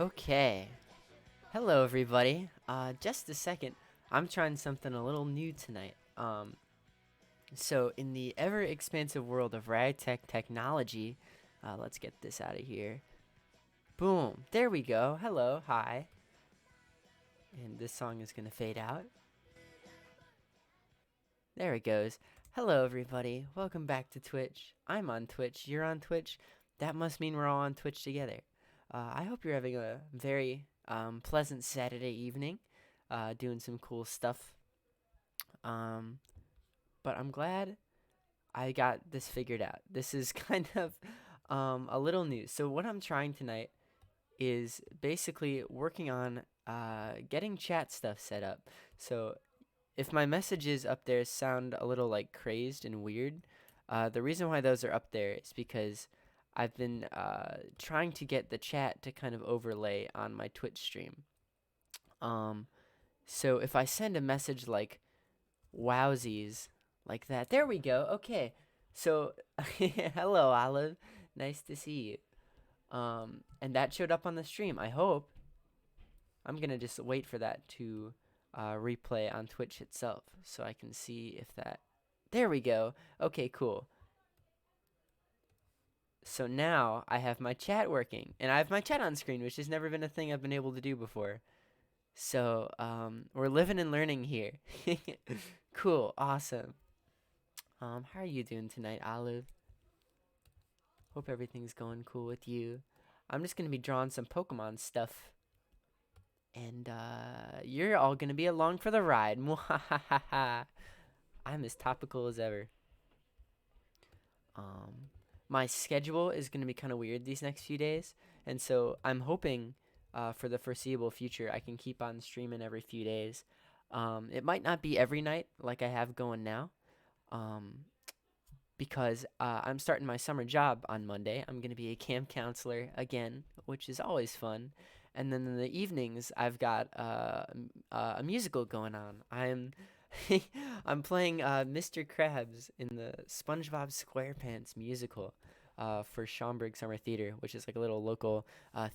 Okay. Hello, everybody. Just a second. I'm trying something a little new tonight. So in the ever-expansive world of ragtech technology, let's get this out of here. Boom. There we go. Hello. Hi. And this song is gonna fade out. There it goes. Hello, everybody. Welcome back to Twitch. I'm on Twitch. You're on Twitch. That must mean we're all on Twitch together. I hope you're having a very pleasant Saturday evening, doing some cool stuff. Um, but I'm glad I got this figured out. This is kind of a little new. So what I'm trying tonight is basically working on getting chat stuff set up. So if my messages up there sound a little like crazed and weird, the reason why those are up there is because I've been trying to get the chat to kind of overlay on my Twitch stream. So if I send a message like wowsies, like that, there we go. Okay, so hello, Olive. Nice to see you. And that showed up on the stream. I hope. I'm gonna just wait for that to replay on Twitch itself so I can see if that. There we go. Okay, cool. So now I have my chat working, and I have my chat on screen, which has never been a thing I've been able to do before. So we're living and learning here. Cool, awesome. How are you doing tonight, Olive? Hope everything's going cool with you. I'm just gonna be drawing some Pokemon stuff, and you're all gonna be along for the ride. I'm as topical as ever. My schedule is gonna be kind of weird these next few days, and so I'm hoping for the foreseeable future I can keep on streaming every few days. It might not be every night like I have going now, because I'm starting my summer job on Monday. I'm gonna be a camp counselor again, which is always fun. And then in the evenings, I've got a musical going on. I'm playing Mr. Krabs in the SpongeBob SquarePants musical for Schaumburg Summer Theater, which is like a little local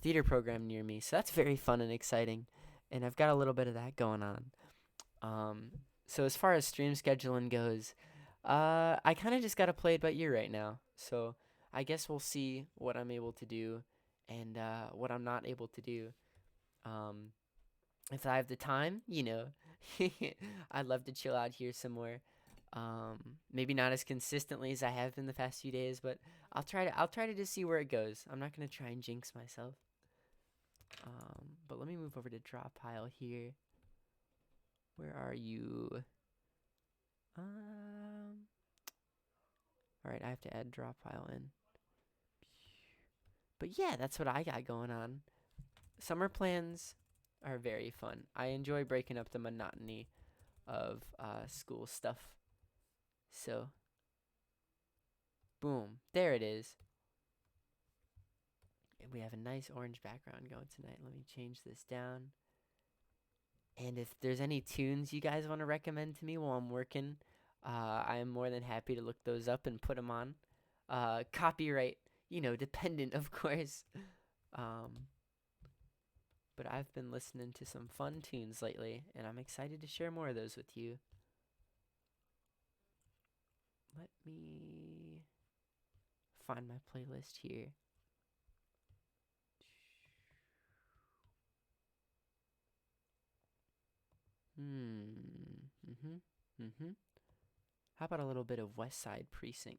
theater program near me. So that's very fun and exciting, and I've got a little bit of that going on. So as far as stream scheduling goes, I kind of just got to play it by ear right now. So I guess we'll see what I'm able to do and what I'm not able to do. Um, if I have the time, I'd love to chill out here somewhere. Maybe not as consistently as I have been the past few days, but I'll try to just see where it goes. I'm not gonna try and jinx myself. But let me move over to drop pile here. Where are you? All right, I have to add drop pile in. But yeah, that's what I got going on. Summer plans are very fun. I enjoy breaking up the monotony of school stuff. So, boom, there it is. And we have a nice orange background going tonight. Let me change this down. And if there's any tunes you guys want to recommend to me while I'm working, I am more than happy to look those up and put them on. Copyright, dependent, of course. Um, but I've been listening to some fun tunes lately, and I'm excited to share more of those with you. Let me find my playlist here. Mm-hmm. How about a little bit of West Side Precinct?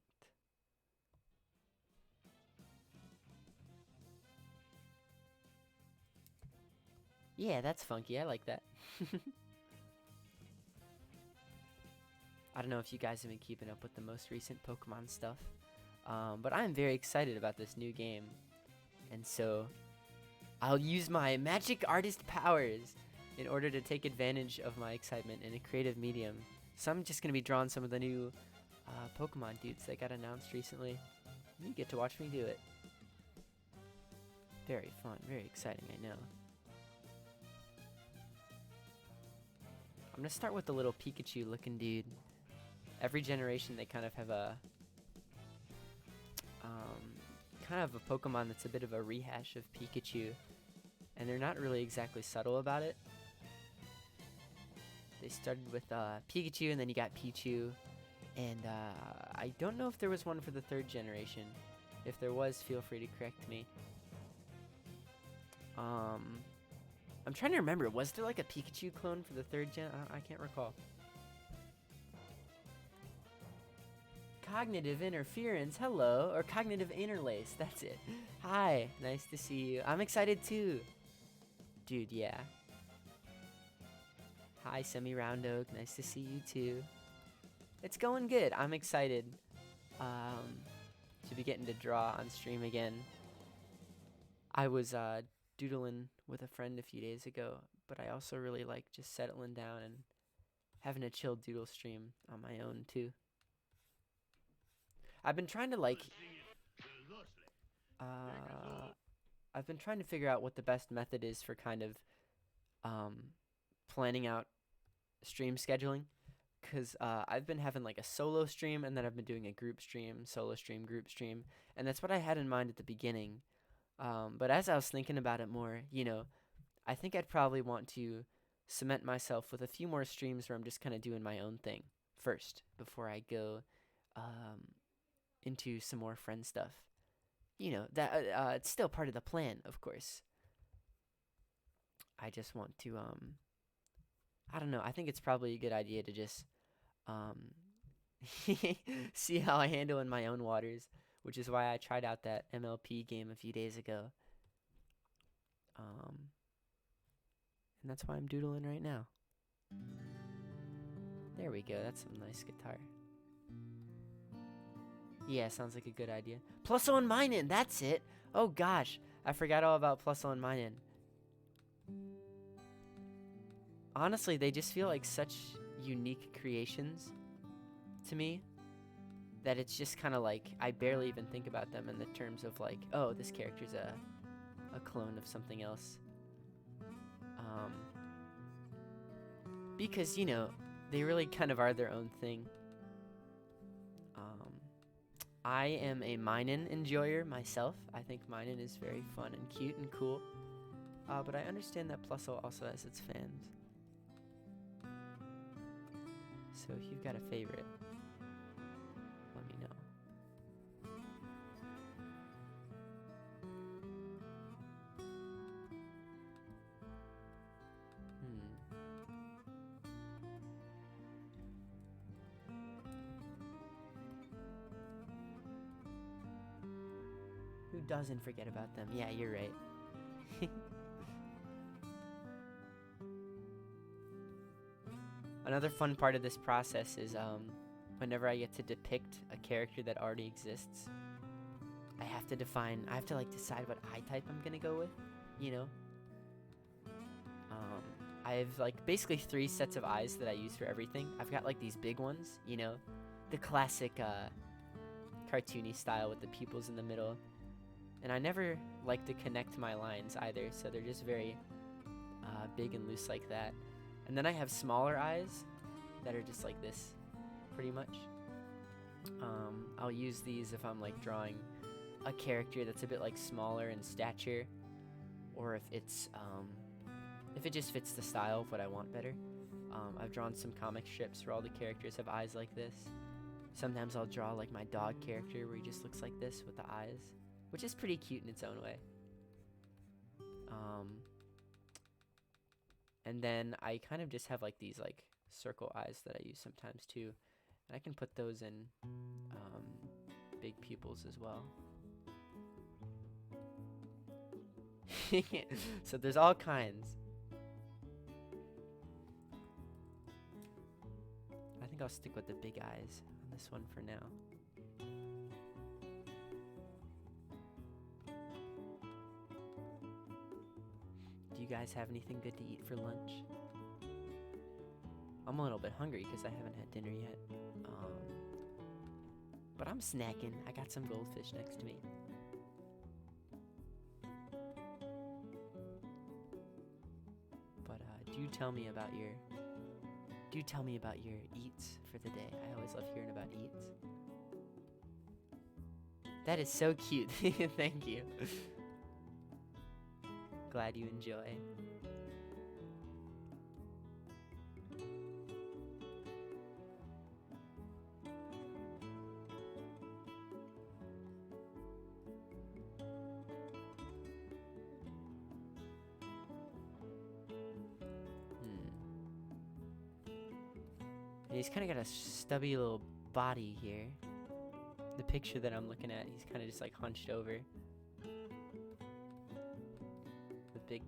Yeah, that's funky. I like that. I don't know if you guys have been keeping up with the most recent Pokemon stuff, but I'm very excited about this new game. And so I'll use my magic artist powers in order to take advantage of my excitement in a creative medium. So I'm just going to be drawing some of the new Pokemon dudes that got announced recently. You get to watch me do it. Very fun, very exciting, I know. I'm going to start with the little Pikachu looking dude. Every generation they kind of have a Pokemon that's a bit of a rehash of Pikachu. and they're not really exactly subtle about it. They started with Pikachu, and then you got Pichu, and I don't know if there was one for the 3rd generation. If there was, feel free to correct me. I'm trying to remember. Was there like a Pikachu clone for the 3rd gen? I can't recall. Cognitive interference, hello. Or cognitive interlace, that's it. Hi, nice to see you. I'm excited too. Dude, yeah. Hi, Semi-Round Oak, nice to see you too. It's going good. I'm excited to be getting to draw on stream again. I was doodling with a friend a few days ago, but I also really like just settling down and having a chill doodle stream on my own too. I've been trying to like I've been trying to figure out what the best method is for kind of planning out stream scheduling, because I've been having like a solo stream, and then I've been doing a group stream, solo stream, group stream, and that's what I had in mind at the beginning. But as I was thinking about it more, you know, I think I'd probably want to cement myself with a few more streams where I'm just kind of doing my own thing first before I go into some more friend stuff. You know, that it's still part of the plan, of course. I just want to, I don't know, I think it's probably a good idea to just see how I handle in my own waters, which is why I tried out that MLP game a few days ago. And that's why I'm doodling right now. There we go, that's some nice guitar. Yeah, sounds like a good idea. Plus on Minin, that's it. Oh gosh, I forgot all about Plus on Minin. Honestly, they just feel like such unique creations to me that it's just kind of like I barely even think about them in the terms of like, oh, this character's a clone of something else. Because, you know, they really kind of are their own thing. I am a Minin enjoyer myself. I think Minin is very fun and cute and cool. But I understand that Plusle also has its fans. So if you've got a favorite, let me know. Who doesn't forget about them? Yeah, you're right. Another fun part of this process is whenever I get to depict a character that already exists, I have to like decide what eye type I'm gonna go with, you know? I have like basically 3 sets of eyes that I use for everything. I've got like these big ones, you know? The classic cartoony style with the pupils in the middle. And I never like to connect my lines either, so they're just very big and loose like that. And then I have smaller eyes that are just like this, pretty much. I'll use these if I'm like drawing a character that's a bit like smaller in stature, or if it just fits the style of what I want better. I've drawn some comic strips where all the characters have eyes like this. Sometimes I'll draw like my dog character where he just looks like this with the eyes, which is pretty cute in its own way. And then I kind of just have like these like circle eyes that I use sometimes too. And I can put those in big pupils as well. So there's all kinds. I think I'll stick with the big eyes on this one for now. Do you guys have anything good to eat for lunch? I'm a little bit hungry because I haven't had dinner yet. But I'm snacking. I got some goldfish next to me. But do tell me about your eats for the day. I always love hearing about eats. That is so cute. Thank you. glad you enjoy. And he's kind of got a stubby little body here. The picture that I'm looking at, he's kind of just like hunched over. With big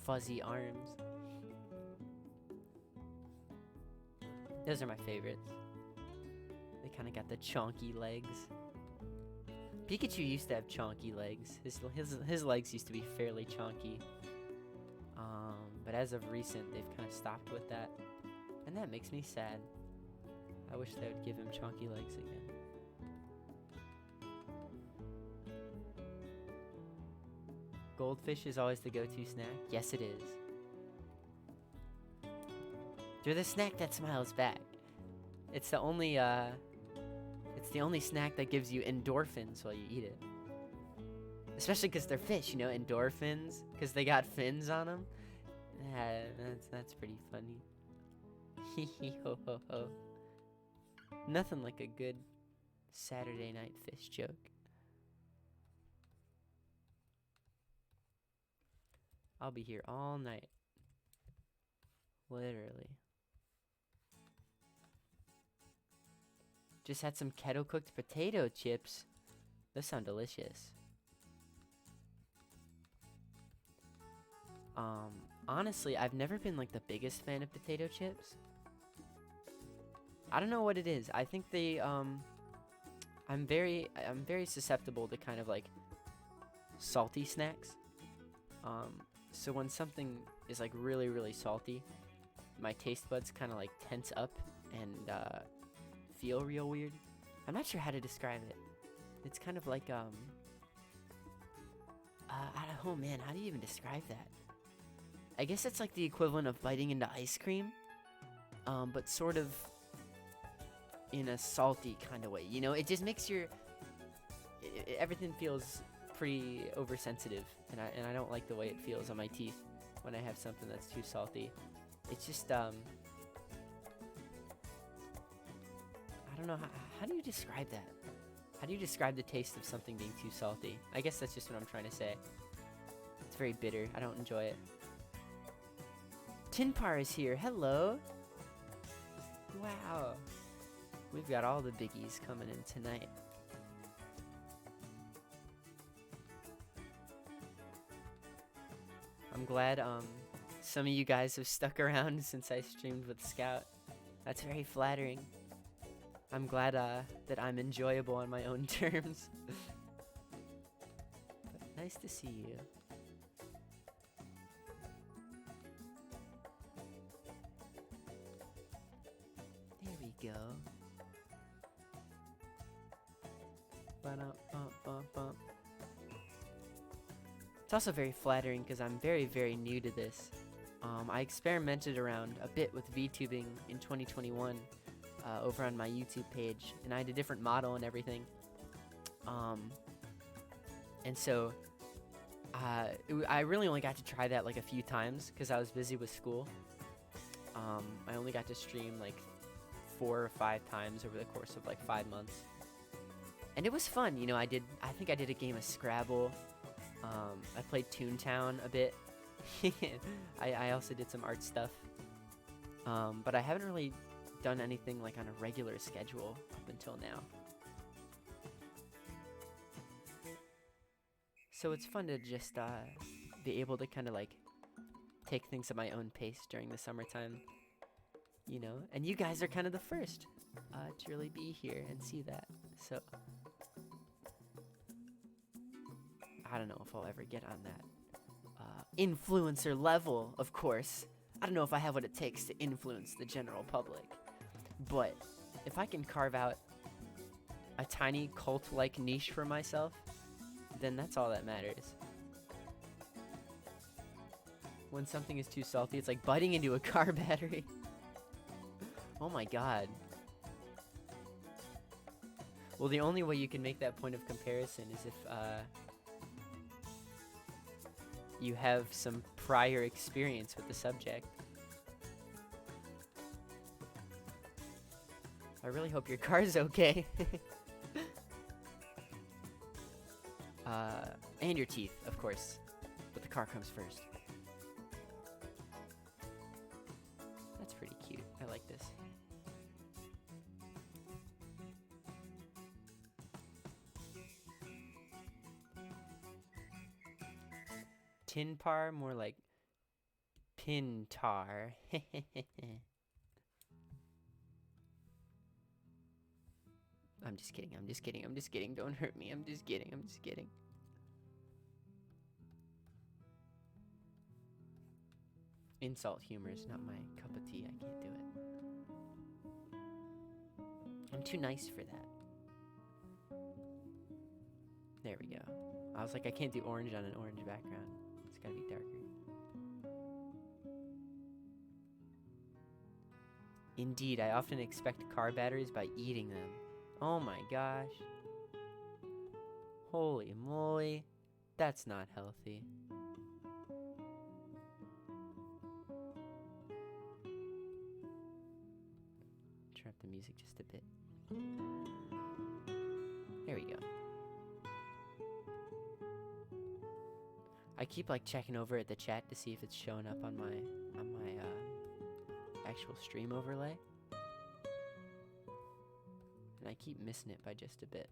fuzzy arms. Those are my favorites. They kind of got the chonky legs. Pikachu used to have chonky legs. His legs used to be fairly chonky. But as of recent, they've kind of stopped with that. And that makes me sad. I wish they would give him chonky legs again. Goldfish is always the go-to snack? Yes, it is. They're the snack that smiles back. It's the only snack that gives you endorphins while you eat it. Especially because they're fish, you know, endorphins, because they got fins on them. That's pretty funny. Hee hee ho ho ho. Nothing like a good Saturday night fish joke. I'll be here all night. Literally. Just had some kettle cooked potato chips. Those sound delicious. Honestly, I've never been like the biggest fan of potato chips. I don't know what it is. I think they I'm very susceptible to kind of like salty snacks. So when something is like really, really salty, my taste buds kind of like tense up and feel real weird. I'm not sure how to describe it. It's kind of like oh man, how do you even describe that? I guess it's like the equivalent of biting into ice cream, but sort of in a salty kind of way. You know, it just makes everything feels pretty oversensitive, and I don't like the way it feels on my teeth when I have something that's too salty. It's just I don't know, how do you describe that? How do you describe the taste of something being too salty? I guess that's just what I'm trying to say. It's very bitter. I don't enjoy it. Tinpar is here. Hello. Wow. We've got all the biggies coming in tonight. I'm glad some of you guys have stuck around since I streamed with Scout. That's very flattering. I'm glad that I'm enjoyable on my own terms. But nice to see you. There we go. Ba-dum-bum-bum-bum. It's also very flattering because I'm very, very new to this. I experimented around a bit with VTubing in 2021 over on my YouTube page, and I had a different model and everything. And so I really only got to try that like a few times because I was busy with school. I only got to stream like 4 or 5 times over the course of like 5 months. And it was fun, you know. I think I did a game of Scrabble. I played Toontown a bit. I also did some art stuff. But I haven't really done anything like on a regular schedule up until now. So it's fun to just be able to kind of like take things at my own pace during the summertime. You know, and you guys are kind of the first to really be here and see that. So I don't know if I'll ever get on that influencer level, of course. I don't know if I have what it takes to influence the general public. But if I can carve out a tiny cult-like niche for myself, then that's all that matters. When something is too salty, it's like biting into a car battery. Oh my god. Well, the only way you can make that point of comparison is if you have some prior experience with the subject. I really hope your car's okay. And your teeth, of course. But the car comes first. That's pretty cute. I like this. Tin par, more like pin tar. I'm just kidding, I'm just kidding, I'm just kidding. Don't hurt me, I'm just kidding, I'm just kidding. Insult humor is not my cup of tea, I can't do it. I'm too nice for that. There we go. I was like, I can't do orange on an orange background. It's gotta be darker. Indeed, I often expect car batteries by eating them. Oh my gosh. Holy moly. That's not healthy. Turn up the music just a bit. There we go. I keep like checking over at the chat to see if it's showing up on my actual stream overlay. And I keep missing it by just a bit.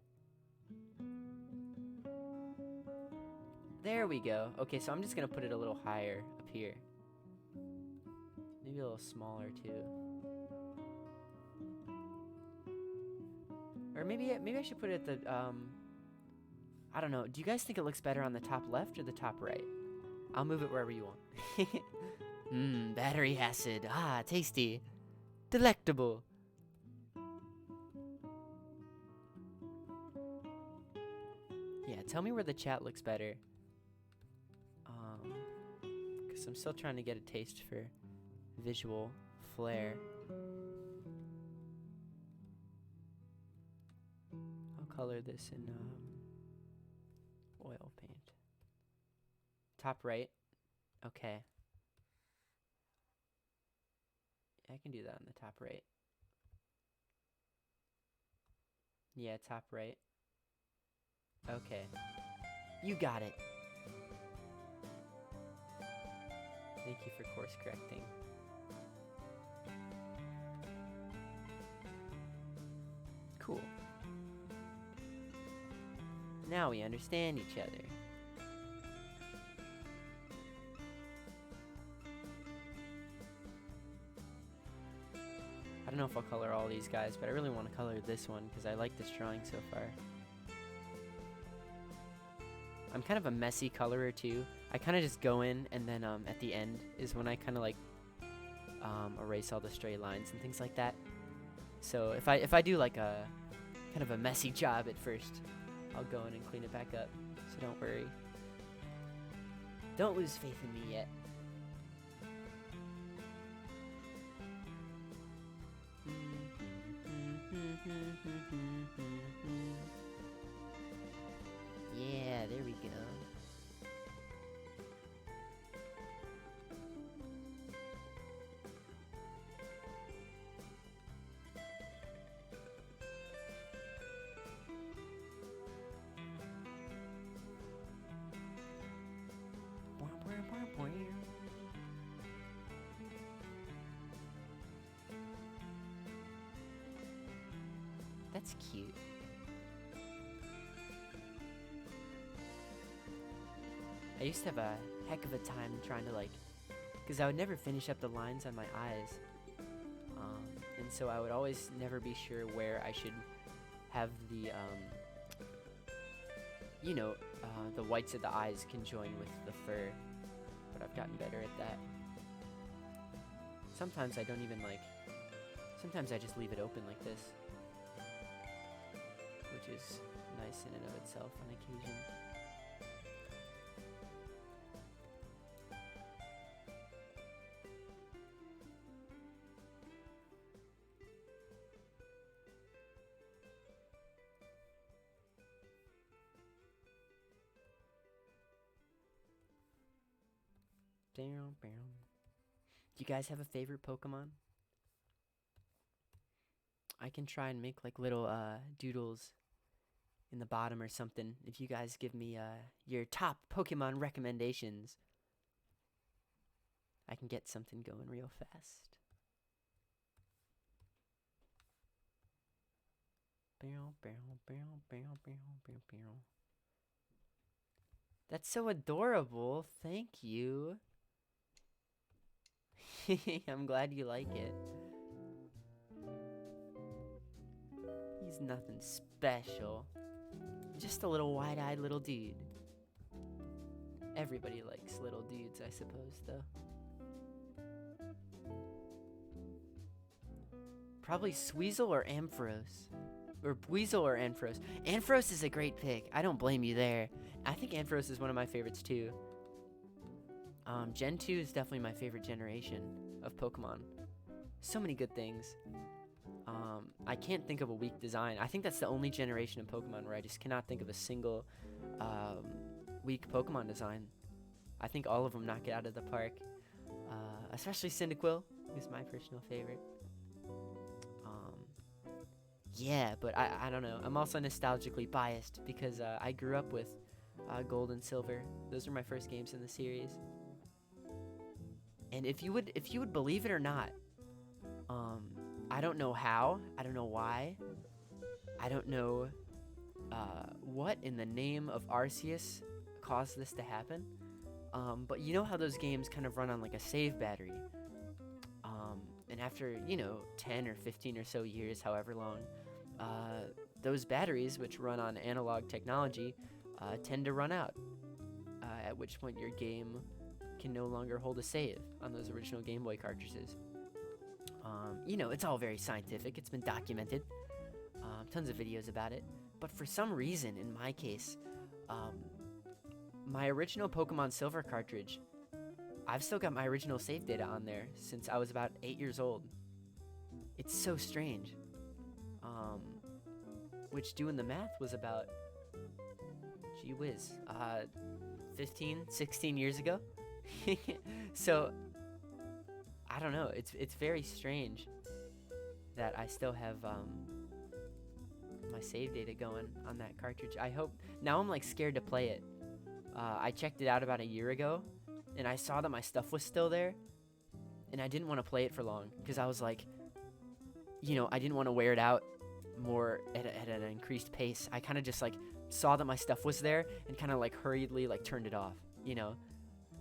There we go. Okay, so I'm just gonna put it a little higher up here. Maybe a little smaller too. Or maybe I should put it at the I don't know. Do you guys think it looks better on the top left or the top right? I'll move it wherever you want. Battery acid. Ah, tasty. Delectable. Yeah, tell me where the chat looks better. Because I'm still trying to get a taste for visual flair. I'll color this in oil paint. Top right. Okay. I can do that on the top right. Yeah, top right. Okay. You got it. Thank you for course correcting. Cool. Now we understand each other. I don't know if I'll color all these guys, but I really want to color this one because I like this drawing so far. I'm kind of a messy colorer too. I kind of just go in and then at the end is when I kind of like erase all the stray lines and things like that. So if I do like a kind of a messy job at first, I'll go in and clean it back up. So don't worry. Don't lose faith in me yet. Yeah, there we go. That's cute. I used to have a heck of a time trying to because I would never finish up the lines on my eyes. And so I would always never be sure where I should have the, the whites of the eyes conjoin with the fur. But I've gotten better at that. Sometimes I don't even sometimes I just leave it open like this. Which is nice in and of itself on occasion. Do you guys have a favorite Pokemon? I can try and make like little doodles in the bottom or something if you guys give me your top Pokemon recommendations. I can get something going real fast. That's so adorable. Thank you. I'm glad you like it. He's nothing special. Just a little wide-eyed little dude. Everybody likes little dudes, I suppose, though. Probably Sweezel or Ampharos. Or Weasel or Ampharos. Ampharos is a great pick. I don't blame you there. I think Ampharos is one of my favorites, too. Gen 2 is definitely my favorite generation of Pokemon. So many good things. I can't think of a weak design. I think that's the only generation of Pokemon where I just cannot think of a single weak Pokemon design. I think all of them knock it out of the park. Especially Cyndaquil, who's my personal favorite. Yeah, but I don't know. I'm also nostalgically biased because I grew up with Gold and Silver. Those are my first games in the series. And if you would believe it or not, I don't know how, I don't know why, I don't know what in the name of Arceus caused this to happen. But you know how those games kind of run on like a save battery. And after, 10 or 15 or so years, however long, those batteries, which run on analog technology, tend to run out, at which point your game can no longer hold a save on those original Game Boy cartridges. It's all very scientific. It's been documented. Tons of videos about it. But for some reason, in my case, my original Pokemon Silver cartridge, I've still got my original save data on there since I was about 8 years old. It's so strange. Which, doing the math, was about, gee whiz, 15, 16 years ago. So, I don't know. It's very strange that I still have my save data going on that cartridge. I hope. Now I'm like scared to play it. I checked it out about a year ago, and I saw that my stuff was still there, and I didn't want to play it for long because I was like, I didn't want to wear it out more at an increased pace. I kind of just like saw that my stuff was there and kind of like hurriedly like turned it off.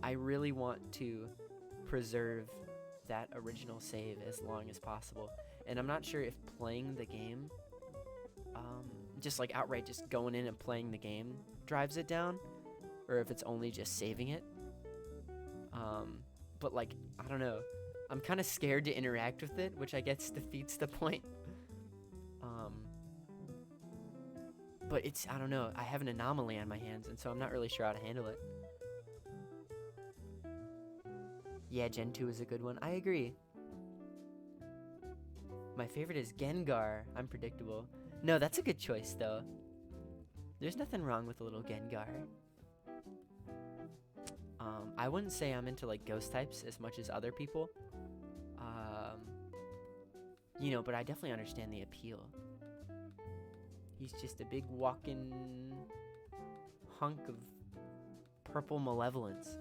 I really want to preserve that original save as long as possible, and I'm not sure if playing the game, just like outright just going in and playing the game drives it down, or if it's only just saving it. But like, I don't know, I'm kind of scared to interact with it, which I guess defeats the point. But I don't know, I have an anomaly on my hands, and so I'm not really sure how to handle it. Yeah, Gen 2 is a good one. I agree. My favorite is Gengar. I'm predictable. No, that's a good choice, though. There's nothing wrong with a little Gengar. I wouldn't say I'm into, like, ghost types as much as other people. But I definitely understand the appeal. He's just a big walking hunk of purple malevolence.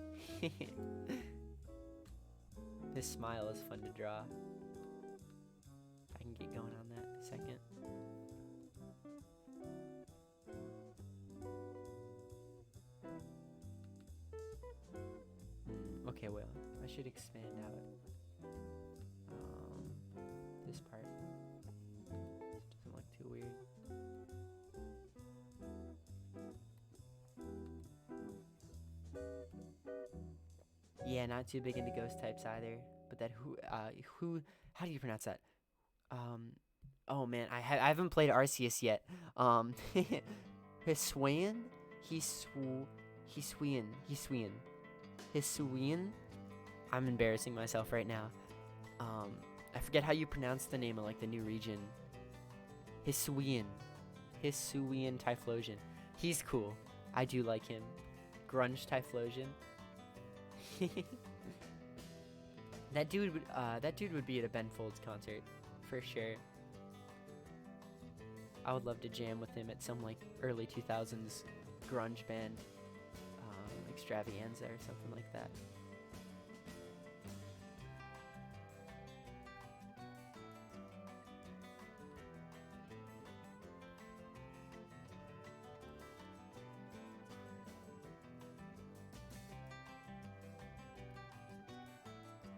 His smile is fun to draw. I can get going on that in a second. Okay, well, I should expand out this part. Doesn't look too weird. Yeah, not too big into ghost types either. But that how do you pronounce that? Oh man, I haven't played Arceus yet. Hisuian? Hisuian? I'm embarrassing myself right now. I forget how you pronounce the name of like the new region. Hisuian Typhlosion. He's cool. I do like him. Grunge Typhlosion. That dude would be at a Ben Folds concert, for sure. I would love to jam with him at some like early 2000s grunge band, extravaganza or something like that.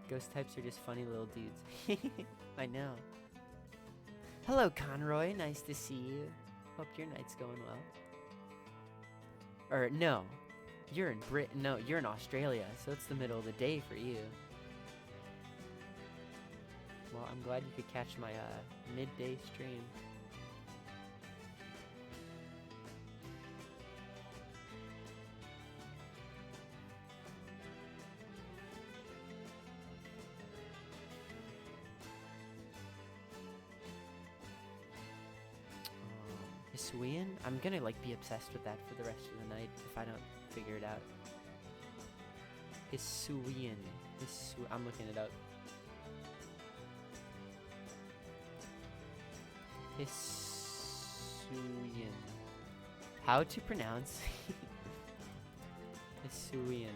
Ghost types are just funny little dudes. I know. Hello, Conroy. Nice to see you. Hope your night's going well. Or, no. You're in Britain. No, you're in Australia, so it's the middle of the day for you. Well, I'm glad you could catch my midday stream. Hisuian? I'm gonna like be obsessed with that for the rest of the night if I don't figure it out. Hisuian. I'm looking it up. Hisuian. How to pronounce Hisuian?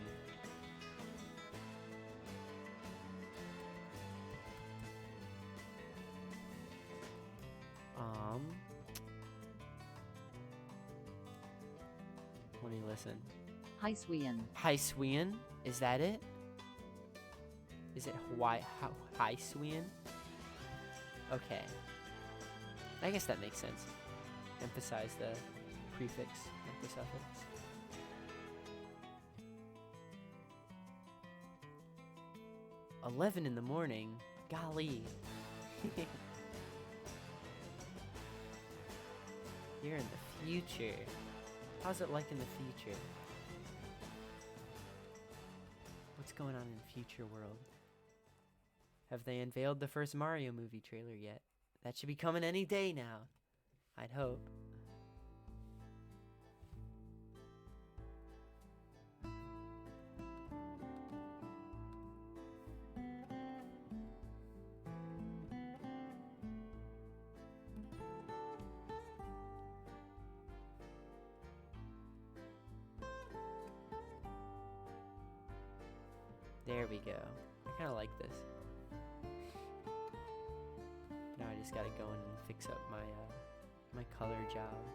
Let me listen. Hisuian. Hisuian? Is that it? Is it Hisuian? Okay. I guess that makes sense. Emphasize the prefix, not the suffix. "11 in the morning? Golly. You're in the future. How's it like in the future? What's going on in the future world? Have they unveiled the first Mario movie trailer yet? That should be coming any day now. I'd hope. There we go. I kind of like this. Now I just gotta go in and fix up my my color job.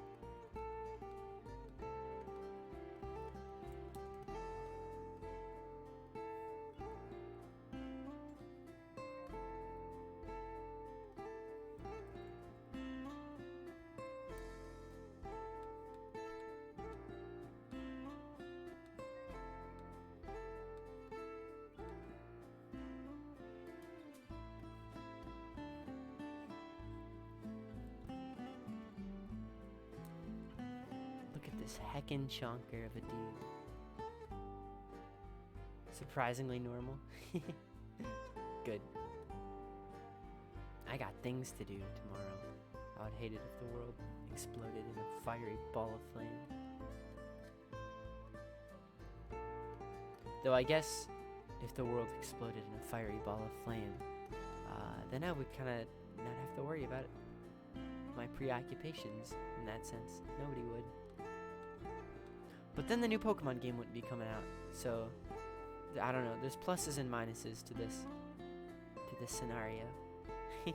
This heckin' chonker of a dude. Surprisingly normal. Good. I got things to do tomorrow. I would hate it if the world exploded in a fiery ball of flame. Though I guess if the world exploded in a fiery ball of flame, then I would kind of not have to worry about my preoccupations in that sense. Nobody would. But then the new Pokemon game wouldn't be coming out, so I don't know. There's pluses and minuses to this scenario. Yeah,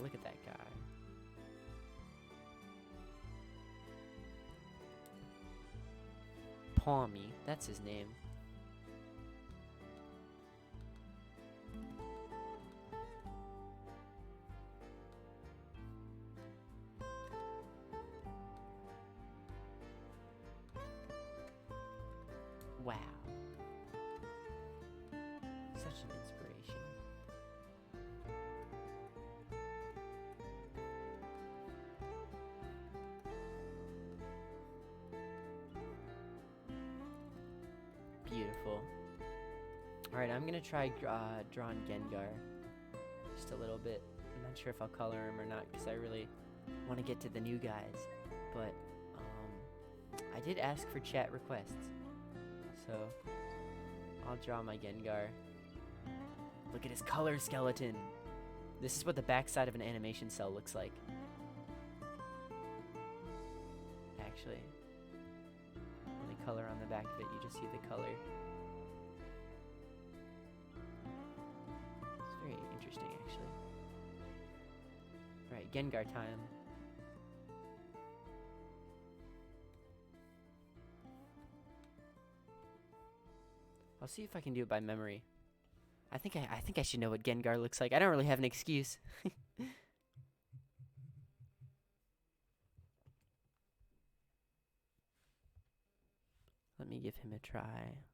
look at that guy. Palmy, that's his name. Wow. Such an inspiration. Beautiful. Alright, I'm gonna try drawing Gengar just a little bit. I'm not sure if I'll color him or not because I really want to get to the new guys. But I did ask for chat requests. So I'll draw my Gengar. Look at his color skeleton. This is what the backside of an animation cell looks like. Actually, only color on the back of it, you just see the color. It's very interesting, actually. Alright, Gengar time. I'll see if I can do it by memory. I think I should know what Gengar looks like. I don't really have an excuse. Let me give him a try.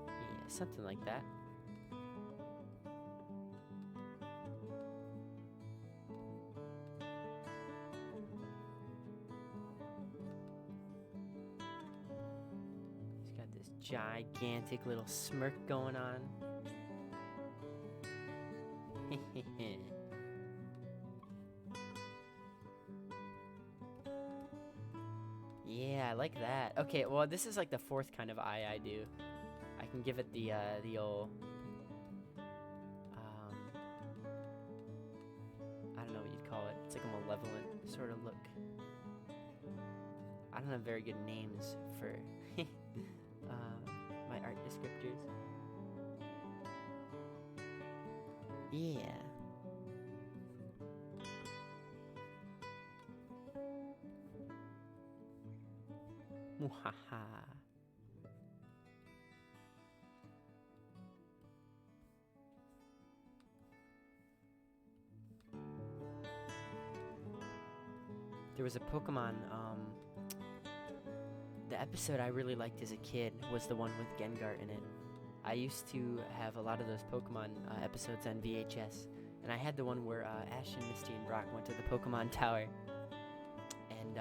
Yeah, something like that. He's got this gigantic little smirk going on. Yeah, I like that. Okay, well, this is like the fourth kind of eye I do. I can give it the old, I don't know what you'd call it. It's like a malevolent sort of look. I don't have very good names for my art descriptors. Yeah. Muhaha. There was a Pokemon, the episode I really liked as a kid was the one with Gengar in it. I used to have a lot of those Pokemon episodes on VHS, and I had the one where Ash and Misty and Brock went to the Pokemon Tower. And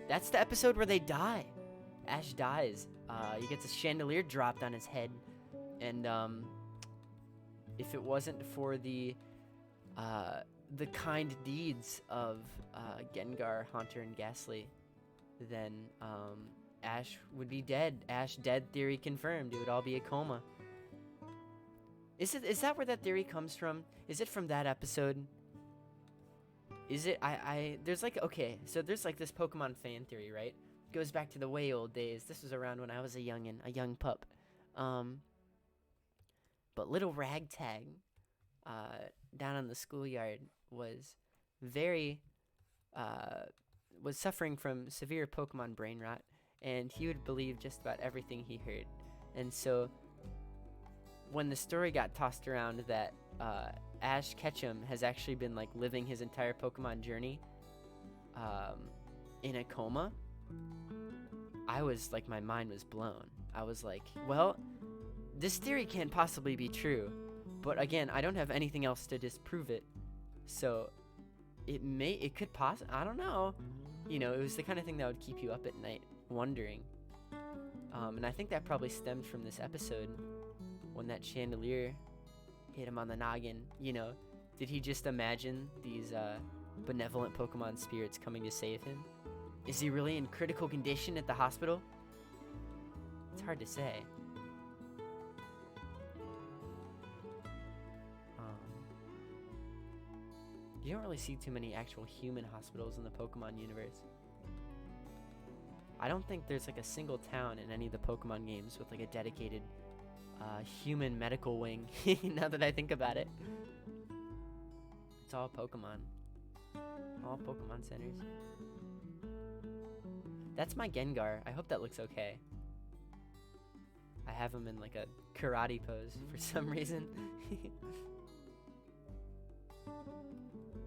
that's the episode where they die. Ash dies. He gets a chandelier dropped on his head, and if it wasn't for the kind deeds of Gengar, Haunter, and Ghastly, then Ash would be dead. Ash dead theory confirmed. It would all be a coma. Is that where that theory comes from? Is it from that episode? Is it? There's like, okay, so there's like this Pokemon fan theory, right? Goes back to the way old days. This was around when I was a young pup. But little Ragtag, down on the schoolyard was was suffering from severe Pokemon brain rot, and he would believe just about everything he heard. And so when the story got tossed around that Ash Ketchum has actually been like living his entire Pokemon journey in a coma, I was like, my mind was blown. I was like, well, this theory can't possibly be true, but again, I don't have anything else to disprove it, so it could possibly, I don't know. You know, it was the kind of thing that would keep you up at night wondering. And I think that probably stemmed from this episode when that chandelier hit him on the noggin. You know, did he just imagine these benevolent Pokemon spirits coming to save him? Is he really in critical condition at the hospital? It's hard to say. You don't really see too many actual human hospitals in the Pokemon universe. I don't think there's like a single town in any of the Pokemon games with like a dedicated human medical wing, now that I think about it. It's all Pokemon. All Pokemon centers. That's my Gengar. I hope that looks okay. I have him in like a karate pose for some reason.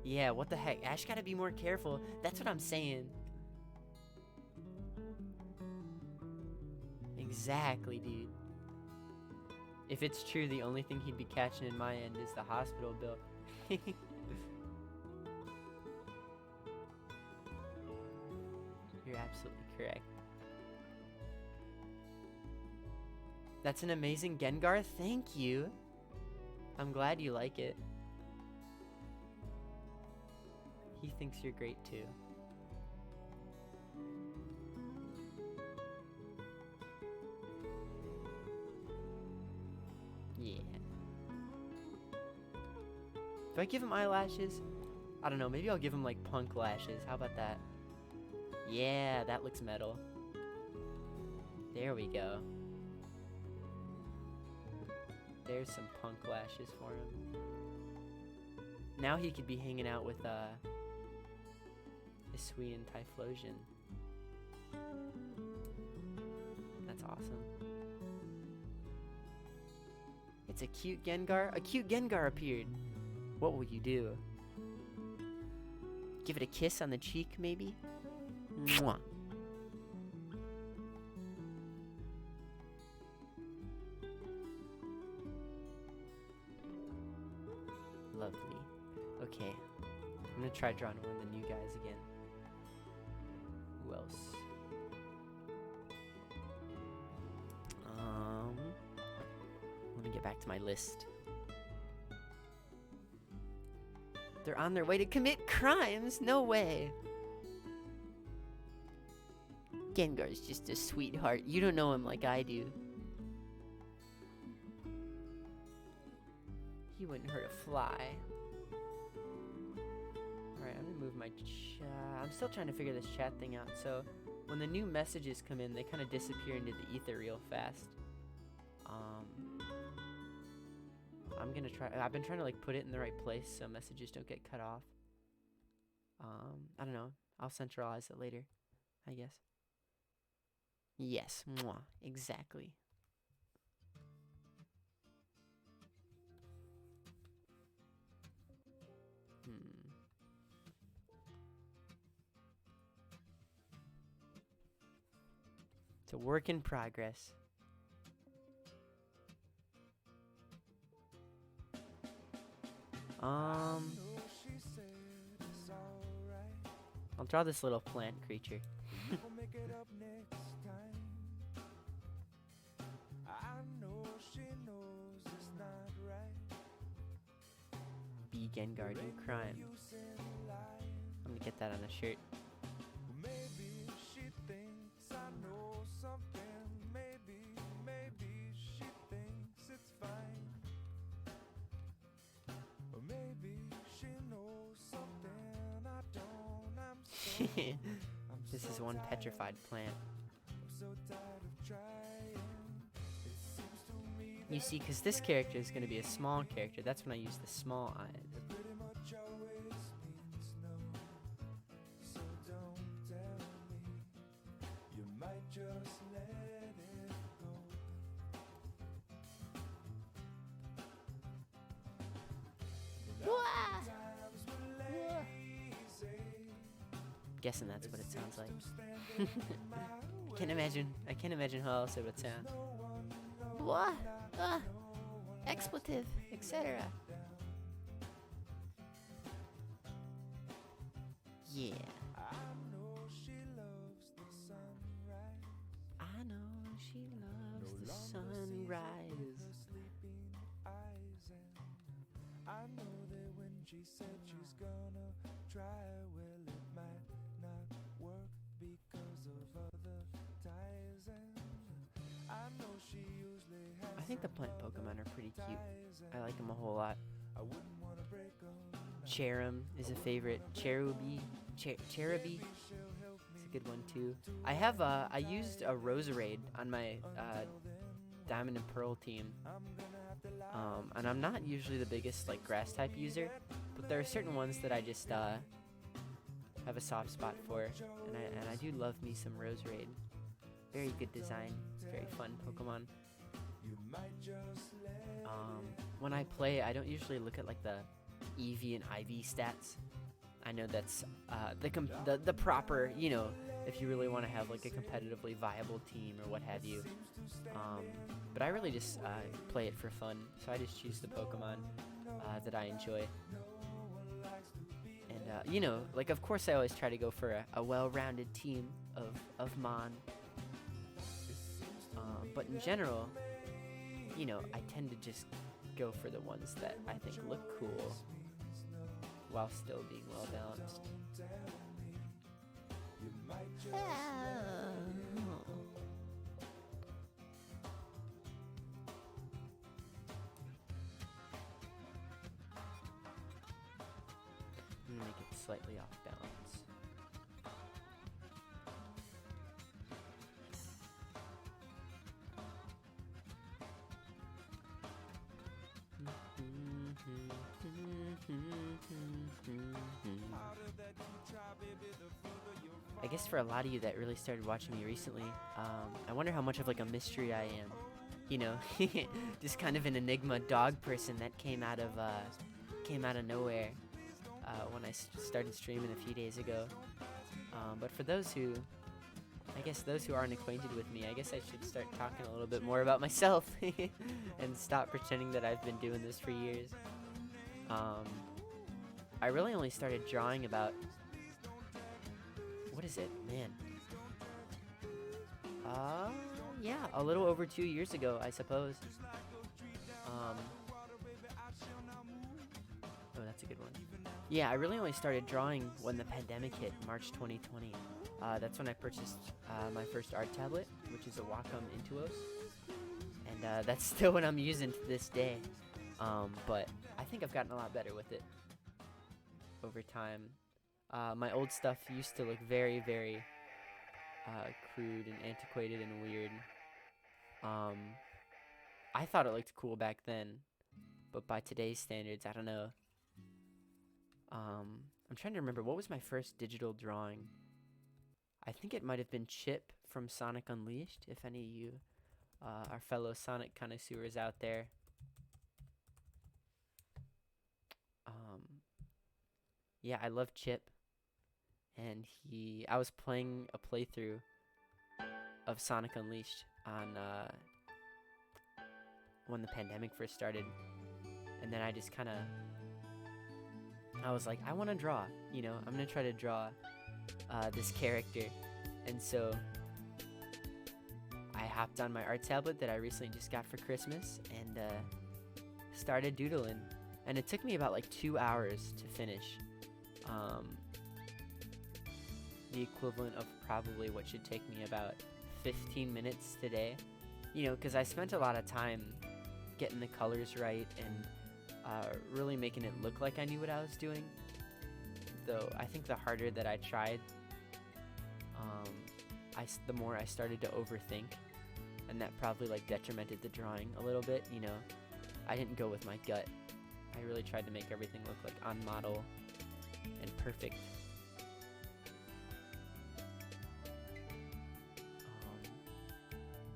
Yeah, what the heck? Ash gotta be more careful. That's what I'm saying. Exactly, dude. If it's true, the only thing he'd be catching in my end is the hospital bill. You're absolutely correct. That's an amazing Gengar. Thank you. I'm glad you like it. He thinks you're great too. Yeah. Do I give him eyelashes? I don't know. Maybe I'll give him like punk lashes. How about that? Yeah, that looks metal. There we go. There's some punk lashes for him. Now he could be hanging out with Isui and Typhlosion. That's awesome. It's a cute Gengar. A cute Gengar appeared. What will you do? Give it a kiss on the cheek, maybe? Mwah. Lovely. Okay. I'm gonna try drawing one of the new guys again. Who else? Let me get back to my list. They're on their way to commit crimes? No way. Gengar's just a sweetheart. You don't know him like I do. He wouldn't hurt a fly. Alright, I'm gonna move my chat. I'm still trying to figure this chat thing out. So, when the new messages come in, they kind of disappear into the ether real fast. I'm gonna try. I've been trying to like put it in the right place so messages don't get cut off. I don't know. I'll centralize it later, I guess. Yes, mwah, exactly. It's a work in progress. I'll draw this little plant creature. Be Gengar, do crime. I'm gonna get that on a shirt. This is one petrified plant. You see, because this character is going to be a small character, that's when I use the small eyes. Guessing that's what it sounds like. I can't imagine how else it would sound. Blah, expletive, etc. Yeah. I know she loves the sunrise. I know that when she said she's gonna try, well, it might not work because of other ties. And I know she usually has. I think the plant Pokemon are pretty cute. I like them a whole lot. Cherum is a favorite. Cherubi. Cherubi. It's a good one too. I used a Roserade on my Diamond and Pearl team. And I'm not usually the biggest like grass type user, but there are certain ones that I just have a soft spot for, and I do love me some Roserade. Very good design, very fun Pokemon. When I play, I don't usually look at like the EV and IV stats. I know that's the proper, you know, if you really want to have like a competitively viable team or what have you. But I really just play it for fun, so I just choose the Pokemon that I enjoy. And you know, like of course I always try to go for a well-rounded team of Mon. But in general, I tend to just go for the ones that I think look cool while still being well balanced. I'm gonna make it slightly off balance. I guess for a lot of you that really started watching me recently, I wonder how much of like a mystery I am. Just kind of an enigma dog person that came out of nowhere when I started streaming a few days ago. But for those who aren't acquainted with me, I guess I should start talking a little bit more about myself and stop pretending that I've been doing this for years. I really only started drawing about, what is it, man? Yeah, a little over 2 years ago, I suppose. Oh, that's a good one. Yeah, I really only started drawing when the pandemic hit, March 2020. That's when I purchased my first art tablet, which is a Wacom Intuos. And that's still what I'm using to this day. But I think I've gotten a lot better with it over time. My old stuff used to look very, very crude and antiquated and weird. I thought it looked cool back then, but by today's standards, I don't know. I'm trying to remember, what was my first digital drawing? I think it might have been Chip from Sonic Unleashed, if any of you are fellow Sonic connoisseurs out there. Yeah, I love Chip, and I was playing a playthrough of Sonic Unleashed on when the pandemic first started, and then I just I was like, I want to draw, I'm gonna try to draw this character, and so I hopped on my art tablet that I recently just got for Christmas and started doodling, and it took me about like 2 hours to finish. The equivalent of probably what should take me about 15 minutes today, because I spent a lot of time getting the colors right and really making it look like I knew what I was doing. Though I think the harder that I tried, the more I started to overthink, and that probably like detrimented the drawing a little bit. I didn't go with my gut. I really tried to make everything look like on model and perfect.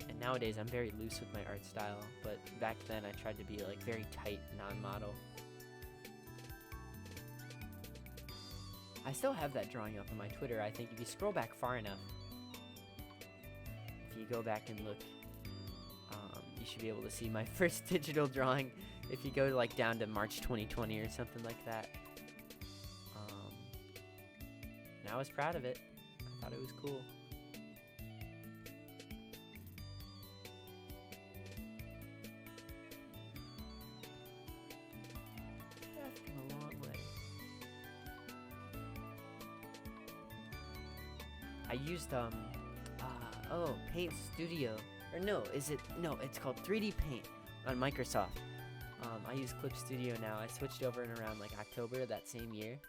And nowadays I'm very loose with my art style, but back then I tried to be like very tight and on model. I still have that drawing up on my Twitter. I think if you scroll back far enough, if you go back and look, you should be able to see my first digital drawing. If you go to like down to March 2020 or something like that. And I was proud of it. I thought it was cool. That's come a long way. I used Paint Studio, or it's called 3D Paint on Microsoft. I use Clip Studio now. I switched over in around like October of that same year.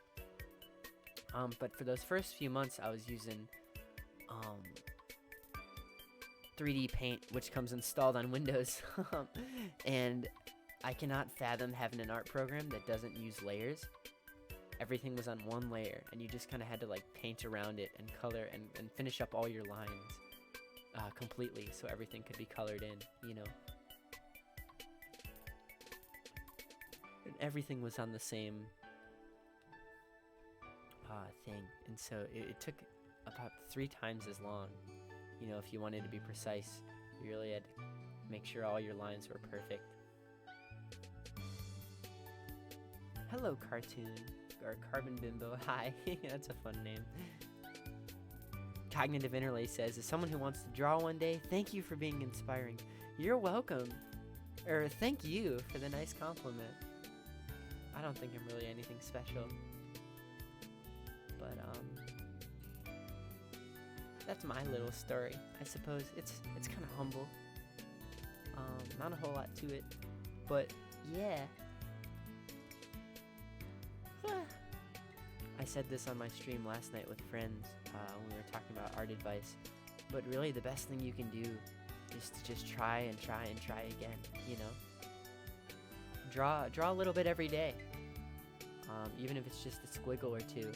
But for those first few months, I was using 3D Paint, which comes installed on Windows. And I cannot fathom having an art program that doesn't use layers. Everything was on one layer, and you just kind of had to like paint around it and color and finish up all your lines completely, so everything could be colored in, And everything was on the same thing, and so it took about 3 times as long. If you wanted to be precise, you really had to make sure all your lines were perfect. Hello, Cartoon, or Carbon Bimbo. Hi, that's a fun name. Cognitive Interlay says, as someone who wants to draw one day, thank you for being inspiring. You're welcome. Or thank you for the nice compliment. I don't think I'm really anything special. But that's my little story, I suppose. It's kind of humble. Not a whole lot to it, but yeah. I said this on my stream last night with friends when we were talking about art advice, but really the best thing you can do is to just try and try and try again, you know? Draw a little bit every day, even if it's just a squiggle or two.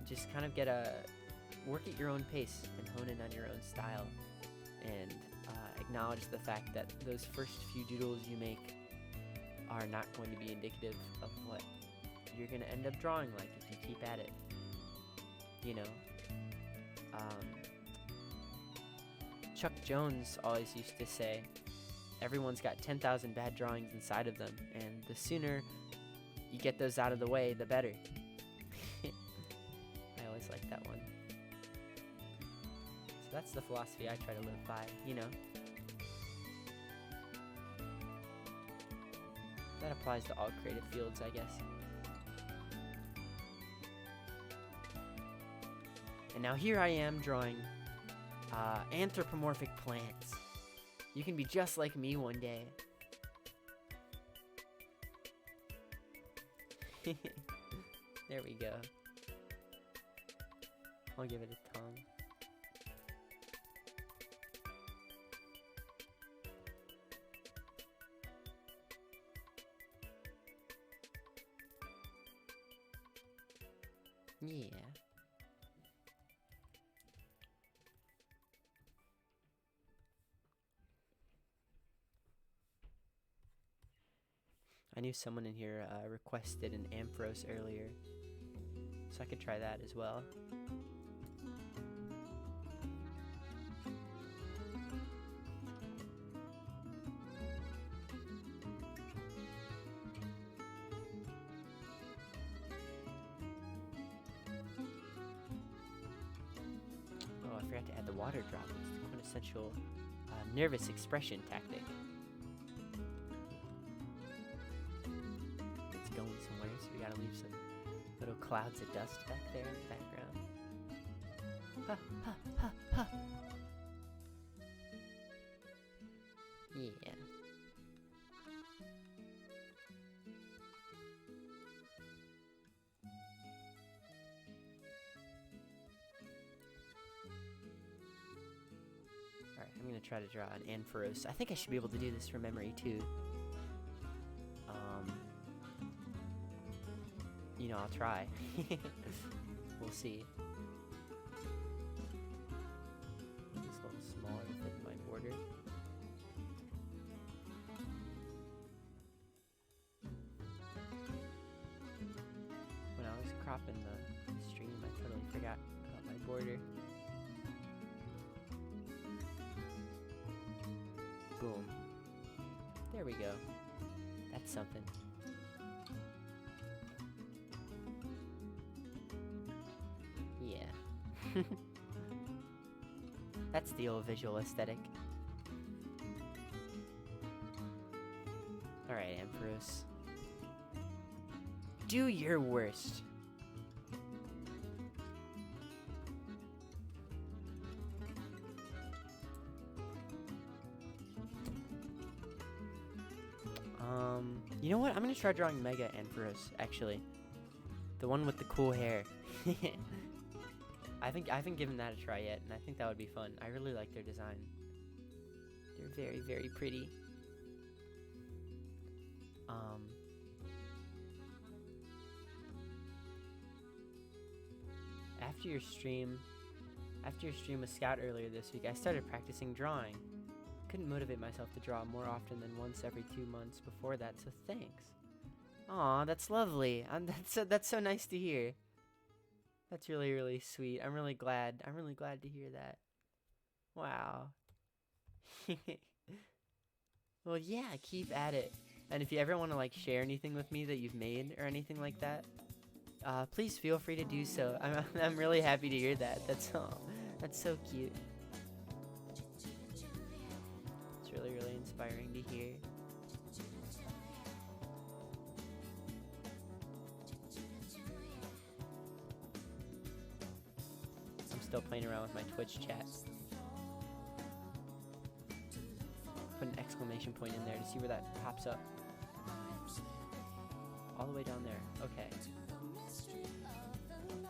Just kind of work at your own pace and hone in on your own style, and acknowledge the fact that those first few doodles you make are not going to be indicative of what you're going to end up drawing like if you keep at it, you know? Chuck Jones always used to say, everyone's got 10,000 bad drawings inside of them, and the sooner you get those out of the way, the better. I always like that one. So that's the philosophy I try to live by, you know? That applies to all creative fields, I guess. And now here I am drawing anthropomorphic plants. You can be just like me one day. There we go. I'll give it a tongue. Yeah. I knew someone in here requested an Ampharos earlier, so I could try that as well. Oh, I forgot to add the water drop. It's the quintessential nervous expression tactic. Going somewhere, so we gotta leave some little clouds of dust back there in the background. Ha, ha, ha, ha. Yeah. Alright, I'm gonna try to draw an Ampharos. I think I should be able to do this from memory too. You know, I'll try. We'll see. It's a little smaller than my border. When I was cropping the stream, I totally forgot about my border. Boom. There we go. That's something. That's the old visual aesthetic. Alright, Ampharos. Do your worst. You know what? I'm gonna try drawing Mega Ampharos, actually. The one with the cool hair. I haven't given that a try yet, and I think that would be fun. I really like their design. They're very, very pretty. After your stream with Scout earlier this week, I started practicing drawing. Couldn't motivate myself to draw more often than once every 2 months before that, so thanks. Aw, that's lovely. That's so nice to hear. That's really, really sweet. I'm really glad to hear that. Wow. Well, yeah, keep at it. And if you ever want to like share anything with me that you've made or anything like that, please feel free to do so. I'm really happy to hear that. That's so cute. It's really, really inspiring to hear. still playing around with my Twitch chat. Put an exclamation point in there to see where that pops up. All the way down there. Okay.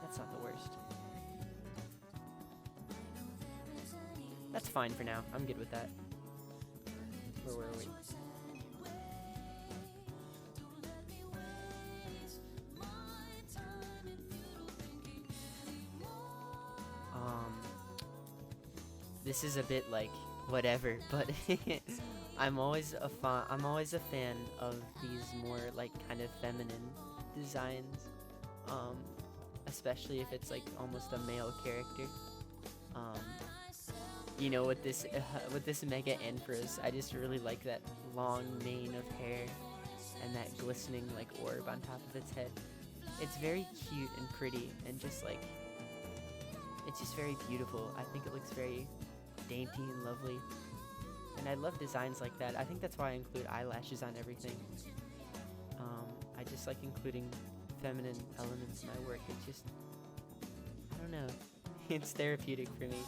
That's not the worst. That's fine for now. I'm good with that. Where were we? This is a bit like whatever, but I'm always a fan of these more like kind of feminine designs, especially if it's like almost a male character. You know, with this Mega Ampharos, I just really like that long mane of hair and that glistening like orb on top of its head. It's very cute and pretty, and just like it's just very beautiful. I think it looks very dainty and lovely, and I love designs like that. I think that's why I include eyelashes on everything. I just like including feminine elements in my work. It's just, I don't know, it's therapeutic for me.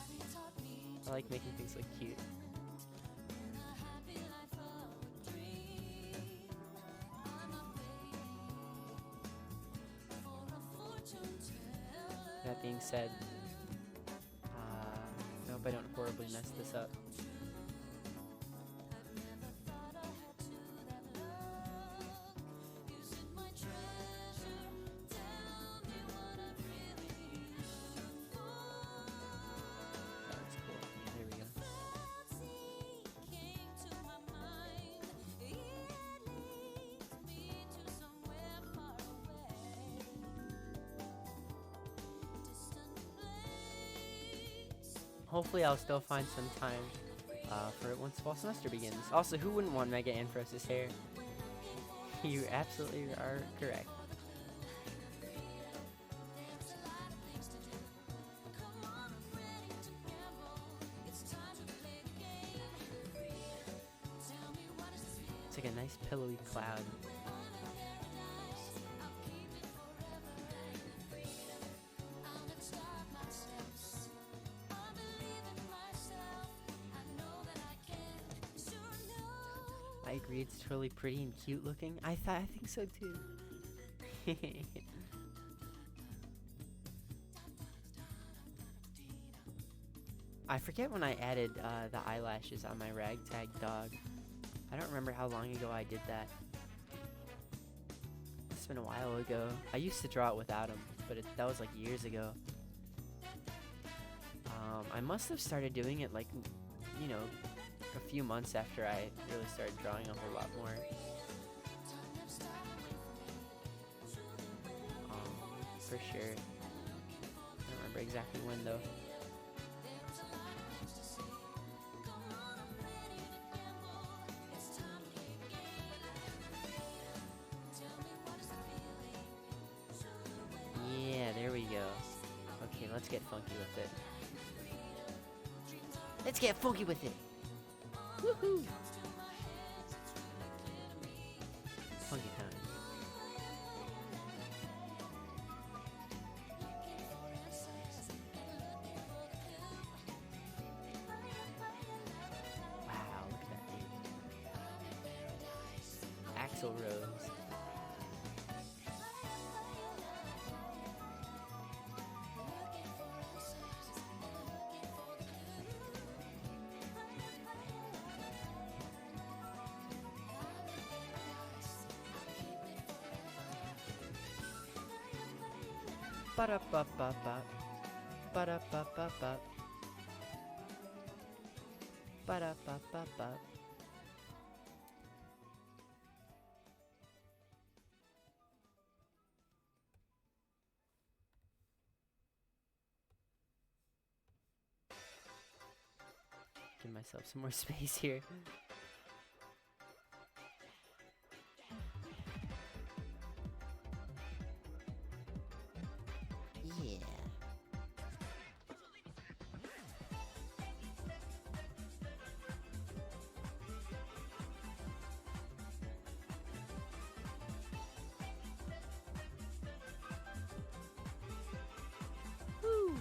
I like making things look cute. That being said, I hope I don't horribly mess this up. That's cool. There we go. Hopefully I'll still find some time for it once fall semester begins. Also, who wouldn't want Mega Ampharos' hair? You absolutely are correct. It's like a nice pillowy cloud. I agree, it's totally pretty and cute looking. I think so too. I forget when I added the eyelashes on my ragtag dog. I don't remember how long ago I did that. It's been a while ago. I used to draw it without them, but that was like years ago. I must have started doing it like, you know, a few months after I really started drawing a whole lot more. For sure. I don't remember exactly when though. Yeah, there we go. Okay, let's get funky with it. Let's get funky with it. Woohoo! Funky time. Wow, look at that dude. Axl Rose. Ba-da-ba-ba-ba. Ba-da-ba-ba-ba. Ba-da-ba-ba-ba. Give myself some more space here. Yeah. Woo.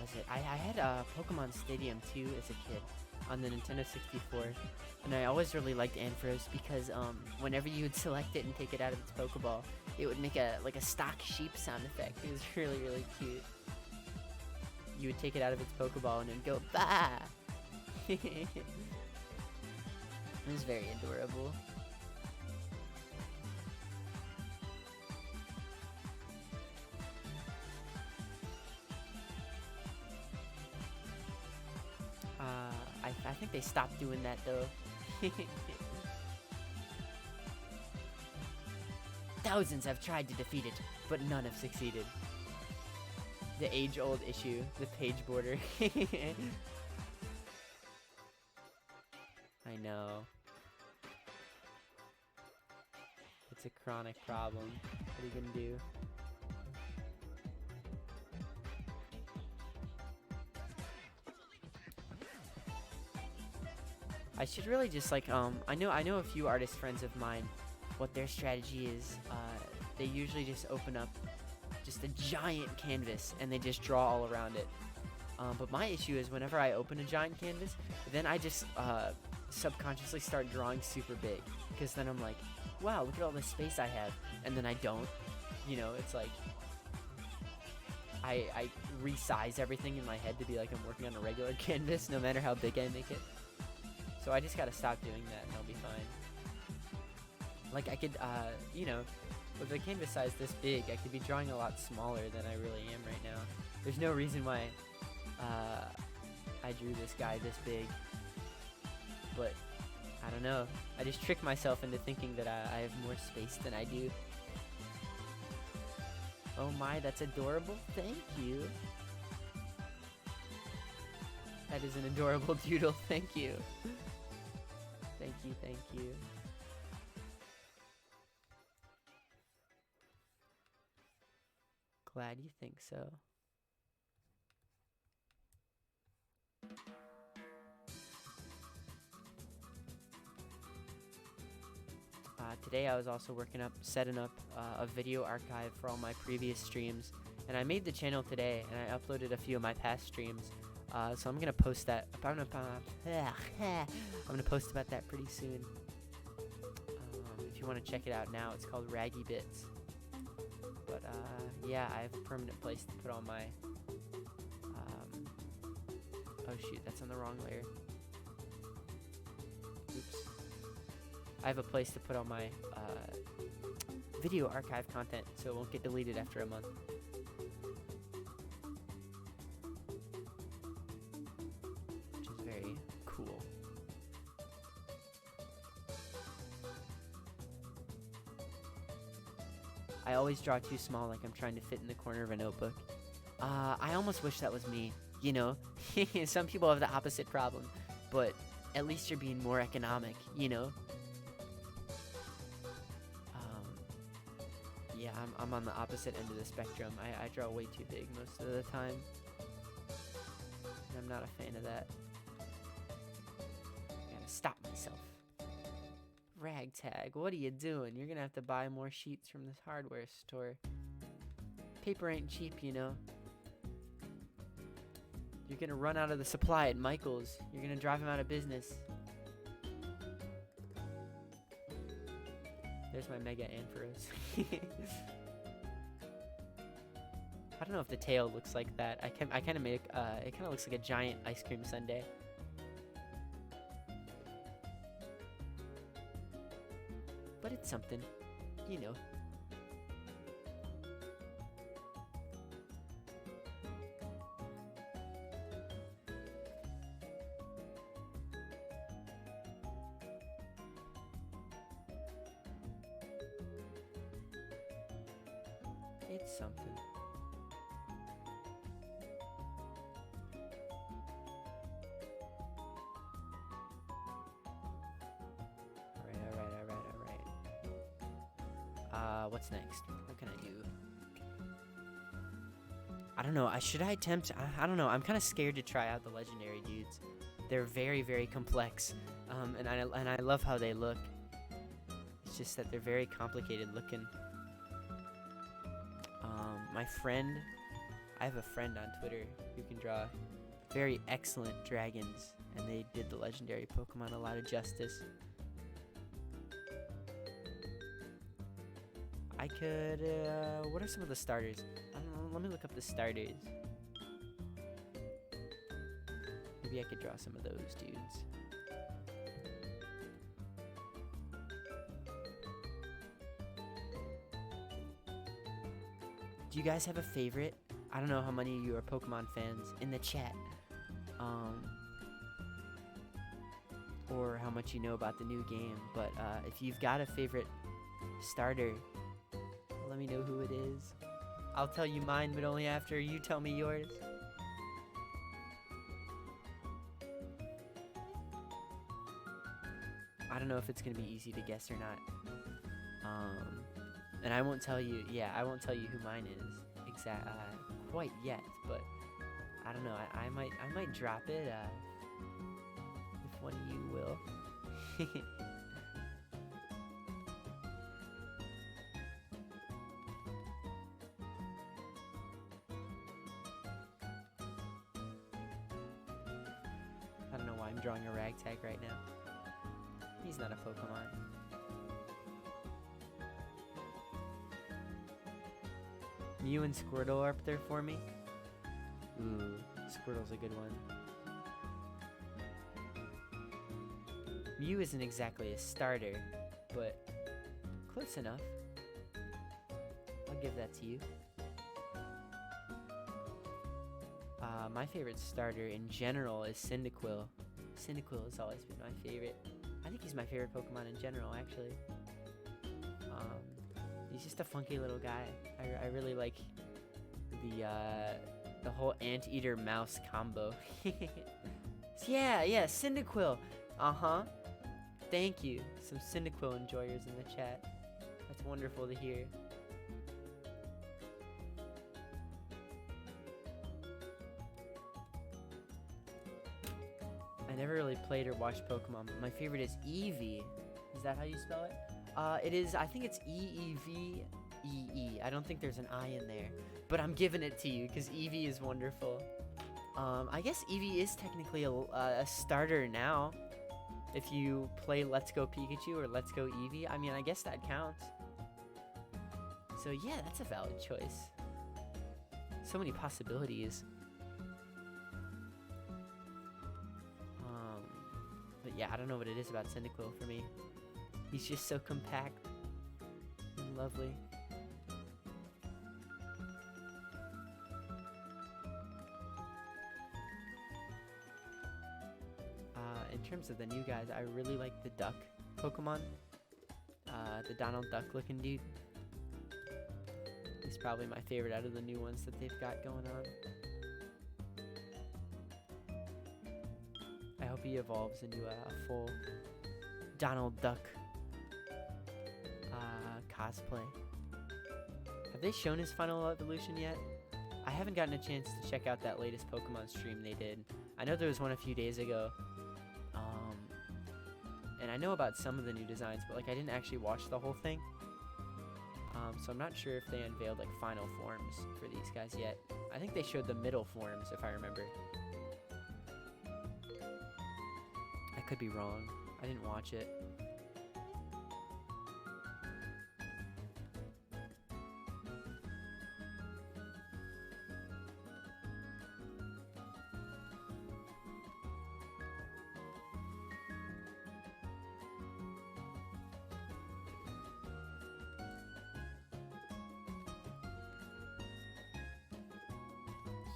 was it? I had Pokemon Stadium 2 as a kid on the Nintendo 64, and I always really liked Ampharos because whenever you would select it and take it out of its Pokeball, it would make a stock sheep sound effect. It was really, really cute. You would take it out of its Pokeball and it would go bah. It was very adorable. I think they stopped doing that though. Thousands have tried to defeat it, but none have succeeded. The age-old issue, the page border. I know. It's a chronic problem. What are you gonna do? I should really just like I know a few artist friends of mine. What their strategy is, they usually just open up just a giant canvas and they just draw all around it. But my issue is whenever I open a giant canvas, then I just subconsciously start drawing super big, because then I'm like, wow, look at all this space I have, and then I don't. You know, it's like I resize everything in my head to be like I'm working on a regular canvas, no matter how big I make it. So I just gotta stop doing that, and I'll be fine. Like I could, you know, with a canvas size this big, I could be drawing a lot smaller than I really am right now. There's no reason why I drew this guy this big, but I don't know. I just tricked myself into thinking that I have more space than I do. Oh my, that's adorable. Thank you. That is an adorable doodle. Thank you. Thank you, thank you. Glad you think so. Today I was also setting up a video archive for all my previous streams, and I made the channel today, and I uploaded a few of my past streams. So I'm gonna post that. I'm gonna post about that pretty soon. If you want to check it out now, it's called Raggy Bits. But yeah, I have a permanent place to put all my. Oh shoot, that's on the wrong layer. Oops. I have a place to put all my video archive content, so it won't get deleted after a month. Which is very cool. I always draw too small, like I'm trying to fit in the corner of a notebook. I almost wish that was me, you know? Some people have the opposite problem, but at least you're being more economic, you know? Yeah, I'm on the opposite end of the spectrum. I draw way too big most of the time. And I'm not a fan of that. I gotta stop myself. Ragtag, what are you doing? You're gonna have to buy more sheets from this hardware store. Paper ain't cheap, you know. You're gonna run out of the supply at Michael's. You're gonna drive him out of business. There's my Mega Ampharos. I don't know if the tail looks like that. I kind of make it kind of looks like a giant ice cream sundae. But it's something, you know. It's something. Alright. What's next? What can I do? I don't know. Should I attempt? I don't know. I'm kind of scared to try out the legendary dudes. They're very, very complex. And I love how they look. It's just that they're very complicated looking. My friend I have a friend on Twitter who can draw very excellent dragons, and they did the legendary Pokemon a lot of justice. I could, what are some of the starters? I don't know, let me look up the starters. Maybe I could draw some of those dudes. Do you guys have a favorite? I don't know how many of you are Pokemon fans in the chat. Or how much you know about the new game, but if you've got a favorite starter, let me know who it is. I'll tell you mine, but only after you tell me yours. I don't know if it's gonna be easy to guess or not. And I won't tell you. Yeah, I won't tell you who mine is quite yet. But I don't know. I might drop it if one of you will. I don't know why I'm drawing a ragtag right now. He's not a Pokemon. Mew and Squirtle are up there for me. Ooh, Squirtle's a good one. Mew isn't exactly a starter, but close enough. I'll give that to you. My favorite starter in general is Cyndaquil. Cyndaquil has always been my favorite. I think he's my favorite Pokemon in general, actually. He's just a funky little guy. I really like the whole anteater mouse combo. Yeah, Cyndaquil. Thank you. Some Cyndaquil enjoyers in the chat. That's wonderful to hear. I never really played or watched Pokemon, but my favorite is Eevee. Is that how you spell it? It is, I think it's E-E-V-E-E. I don't think there's an I in there, but I'm giving it to you because Eevee is wonderful. I guess Eevee is technically a starter now. If you play Let's Go Pikachu or Let's Go Eevee, I mean, I guess that counts. So yeah, that's a valid choice. So many possibilities. But yeah, I don't know what it is about Cyndaquil for me. He's just so compact and lovely. In terms of the new guys, I really like the duck Pokemon. The Donald Duck looking dude. He's probably my favorite out of the new ones that they've got going on. I hope he evolves into a full Donald Duck cosplay. Have they shown his final evolution yet? I haven't gotten a chance to check out that latest Pokemon stream they did. I know there was one a few days ago. And I know about some of the new designs, but like I didn't actually watch the whole thing. So I'm not sure if they unveiled like final forms for these guys yet. I think they showed the middle forms, if I remember. I could be wrong. I didn't watch it.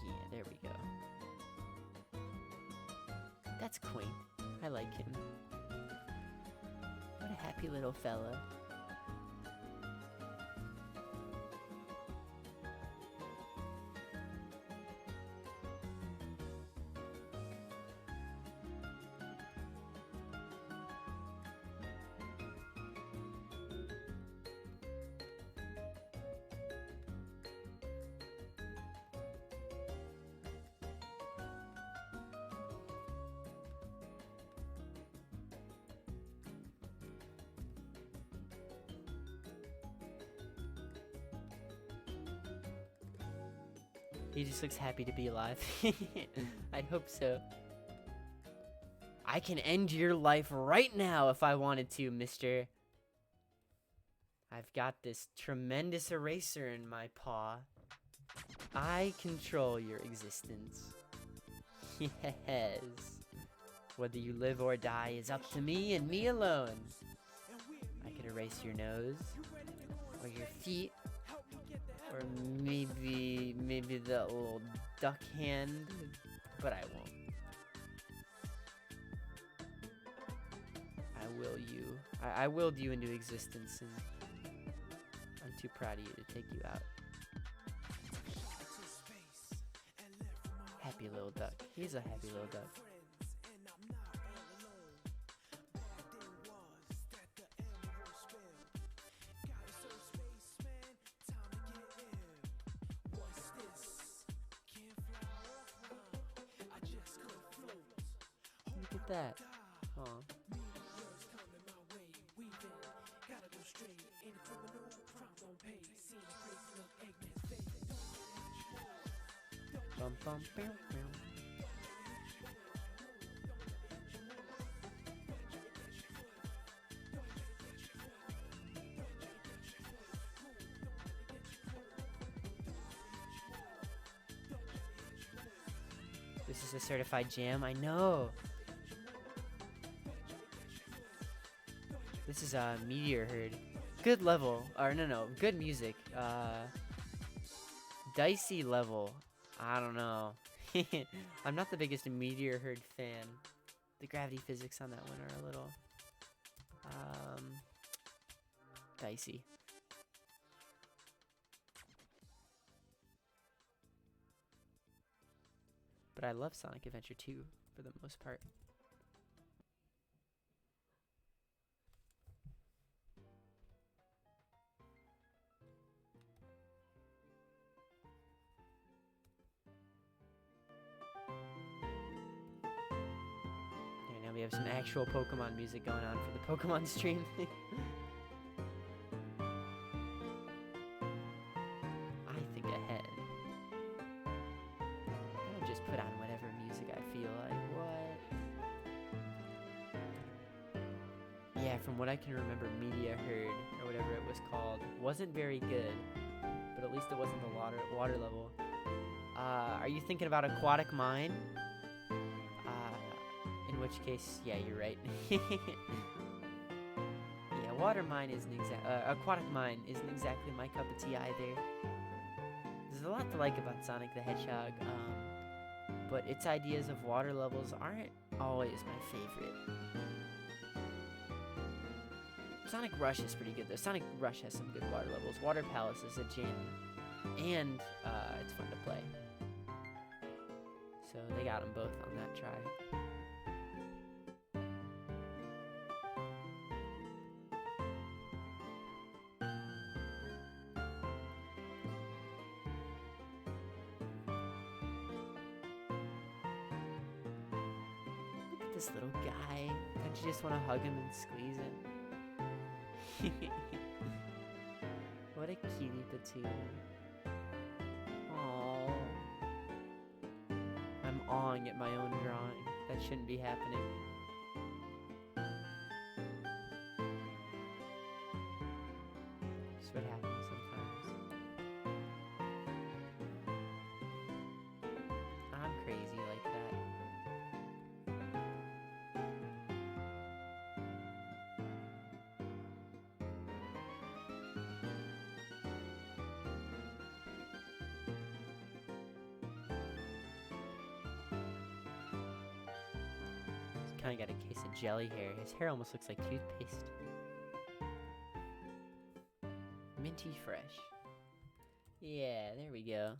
Yeah, there we go. That's quaint. I like him. What a happy little fella. He just looks happy to be alive. I hope so. I can end your life right now if I wanted to, mister. I've got this tremendous eraser in my paw. I control your existence. Yes. Whether you live or die is up to me and me alone. I could erase your nose, or your feet, or maybe that little duck hand, but I won't. I willed you into existence, and I'm too proud of you to take you out. Happy little duck. He's a happy little duck. Look at that. Aw. Bum, bum, bam, bam. This is a certified jam, I know. This is a Meteor Herd. Good level, or no, good music. Dicey level. I don't know. I'm not the biggest Meteor Herd fan. The gravity physics on that one are a little dicey. But I love Sonic Adventure 2 for the most part. Now we have some actual Pokemon music going on for the Pokemon stream. I think ahead. I don't just put on whatever music I feel like. What? Yeah, from what I can remember, Media Herd, or whatever it was called, wasn't very good. But at least it wasn't the water level. Are you thinking about Aquatic Mine? In which case, yeah, you're right. Yeah, Water Mine isn't Aquatic Mine isn't exactly my cup of tea either. There's a lot to like about Sonic the Hedgehog, but its ideas of water levels aren't always my favorite. Sonic Rush is pretty good though. Sonic Rush has some good water levels. Water Palace is a jam, and it's fun to play. So they got them both on that try. This little guy. Don't you just want to hug him and squeeze him? What a cutie patootie. Aww. I'm awing at my own drawing. That shouldn't be happening. Just what happens sometimes. I'm crazy like that. Kind of got a case of jelly hair. His hair almost looks like toothpaste. Minty fresh. Yeah, there we go.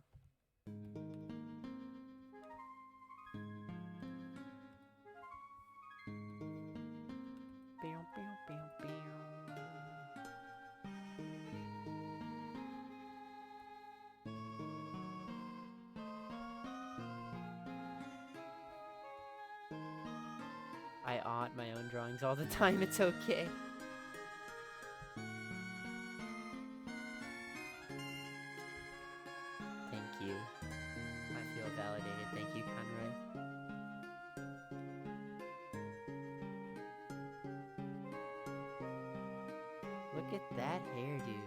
I awe at my own drawings all the time, it's okay. Thank you. Look at that hairdo.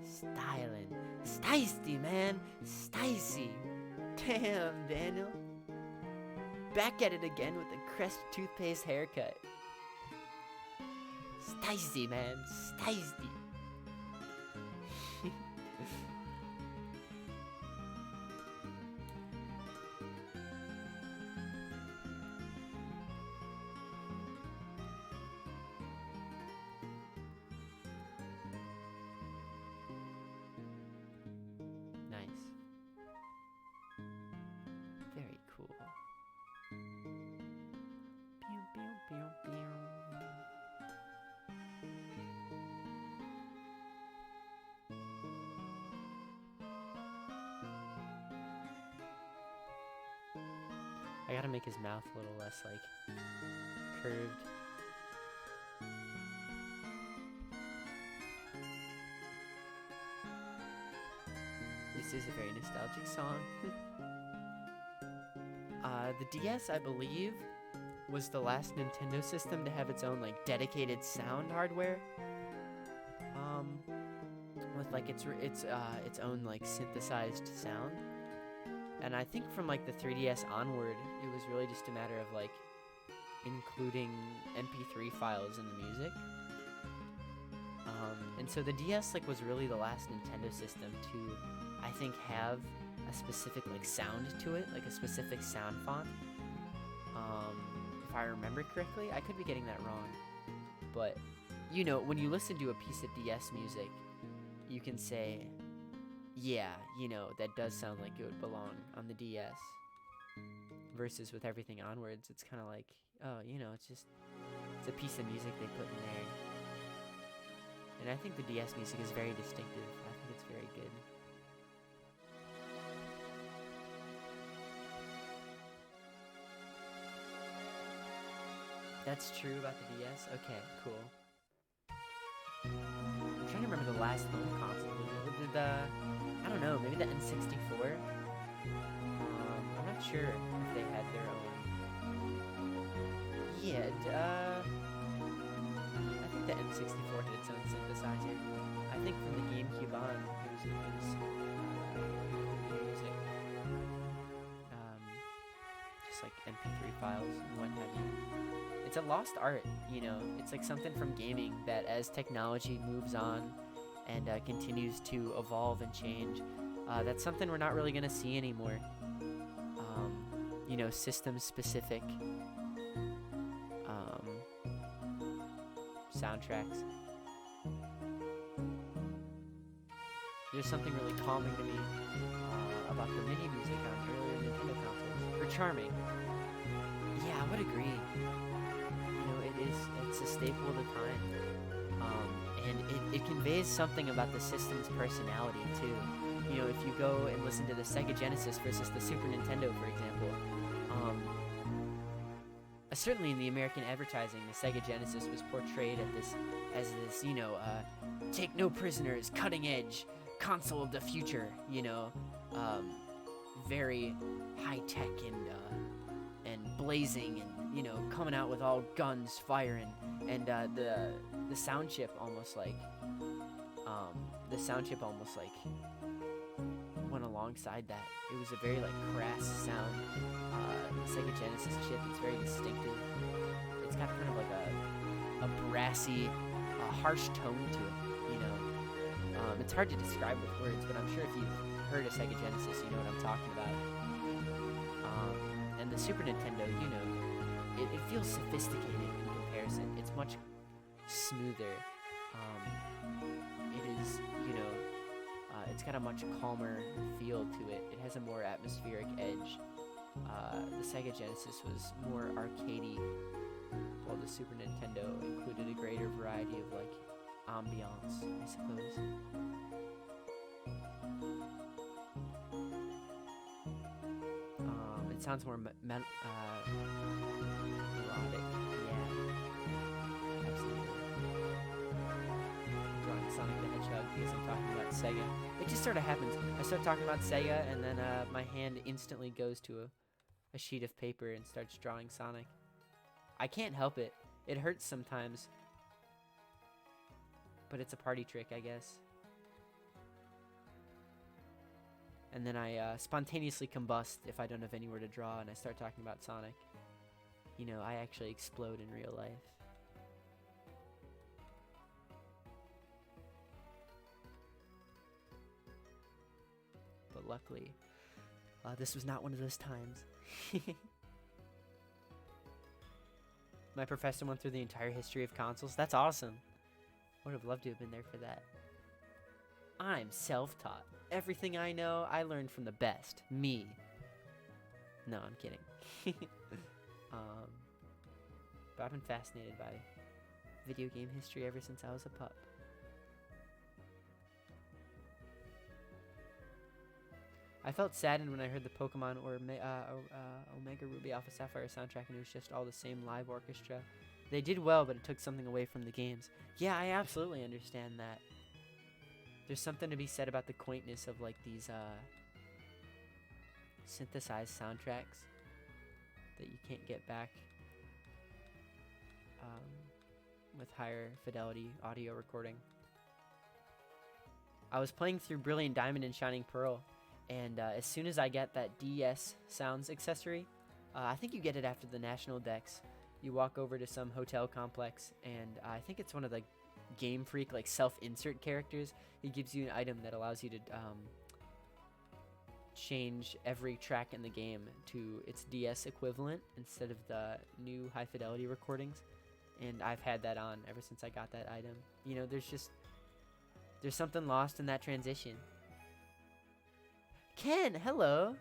Styling. Stacey, man. Stacey. Damn, Daniel. Back at it again with the Crest toothpaste haircut. Stacey, man. Stacey. Nice. Very cool. Pew, pew, pew, pew. I gotta make his mouth a little less, like, curved. This is a very nostalgic song. The DS, I believe, was the last Nintendo system to have its own, like, dedicated sound hardware. With, like, its own, like, synthesized sound. And I think from, like, the 3DS onward, it was really just a matter of, like, including MP3 files in the music. And so the DS, like, was really the last Nintendo system to, I think, have a specific, like, sound to it, like a specific sound font. If I remember correctly, I could be getting that wrong. But, you know, when you listen to a piece of DS music, you can say, yeah, you know, that does sound like it would belong on the DS. Versus with everything onwards, it's kind of like, oh, you know, it's a piece of music they put in there. And I think the DS music is very distinctive. I think it's very good. That's true about the DS? Okay, cool. I'm trying to remember the last home console. I don't know, maybe the N64? I'm not sure if they had their own. Yeah, I think the N64 had its own synthesizer. I think from the GameCube on, it was music. Just like MP3 files and what have you. It's a lost art, you know. It's like something from gaming that as technology moves on and continues to evolve and change, that's something we're not really going to see anymore. You know, system-specific soundtracks. There's something really calming to me about the MIDI music on earlier Nintendo consoles. Or charming. Yeah, I would agree. You know, it's a staple of the time. And it conveys something about the system's personality, too. You know, if you go and listen to the Sega Genesis versus the Super Nintendo, for example, certainly in the American advertising, the Sega Genesis was portrayed as this, you know, take no prisoners, cutting edge console of the future, you know, very high tech and blazing and, you know, coming out with all guns firing, and the sound chip almost like went alongside that. It was a very like crass sound. The Sega Genesis chip is very distinctive. It's got kind of like a brassy, harsh tone to it, you know. It's hard to describe with words, but I'm sure if you've heard a Sega Genesis, you know what I'm talking about. And the Super Nintendo, you know, it feels sophisticated in comparison. It's much smoother. It is, you know, it's got a much calmer feel to it. It has a more atmospheric edge. The Sega Genesis was more arcadey, while the Super Nintendo included a greater variety of, like, ambiance, I suppose. It sounds more melodic. Yeah, absolutely. I'm drawing Sonic the Hedgehog because I'm talking about Sega. It just sort of happens. I start talking about Sega, and then my hand instantly goes to a sheet of paper and starts drawing Sonic. I can't help it. It hurts sometimes. but it's a party trick, I guess. And then I spontaneously combust if I don't have anywhere to draw, and I start talking about Sonic. You know, I actually explode in real life. But luckily, this was not one of those times. My professor went through the entire history of consoles. That's awesome. Would have loved to have been there for that. I'm self-taught. Everything I know, I learned from the best. Me. No, I'm kidding. But I've been fascinated by video game history ever since I was a pup. I felt saddened when I heard the Pokemon or Omega Ruby Alpha Sapphire soundtrack and it was just all the same live orchestra. They did well, but it took something away from the games. Yeah, I absolutely understand that. There's something to be said about the quaintness of like these synthesized soundtracks that you can't get back with higher fidelity audio recording. I was playing through Brilliant Diamond and Shining Pearl, and as soon as I get that DS sounds accessory, I think you get it after the National Dex. You walk over to some hotel complex, and I think it's one of the Game Freak like self-insert characters. He gives you an item that allows you to change every track in the game to its DS equivalent instead of the new high fidelity recordings. And I've had that on ever since I got that item. You know, there's something lost in that transition. Ken, hello.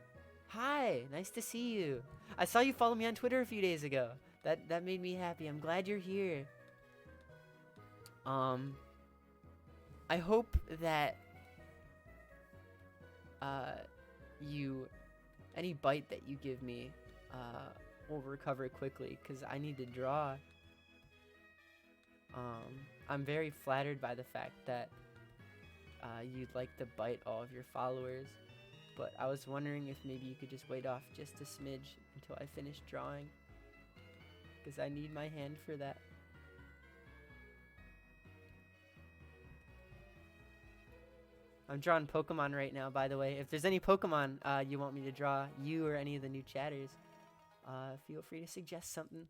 Hi, nice to see you. I saw you follow me on Twitter a few days ago. That made me happy. I'm glad you're here. I hope that any bite that you give me will recover quickly, because I need to draw. I'm very flattered by the fact that you'd like to bite all of your followers, but I was wondering if maybe you could just wait off just a smidge until I finish drawing, because I need my hand for that. I'm drawing Pokemon right now, by the way. If there's any Pokemon you want me to draw, you or any of the new chatters, feel free to suggest something,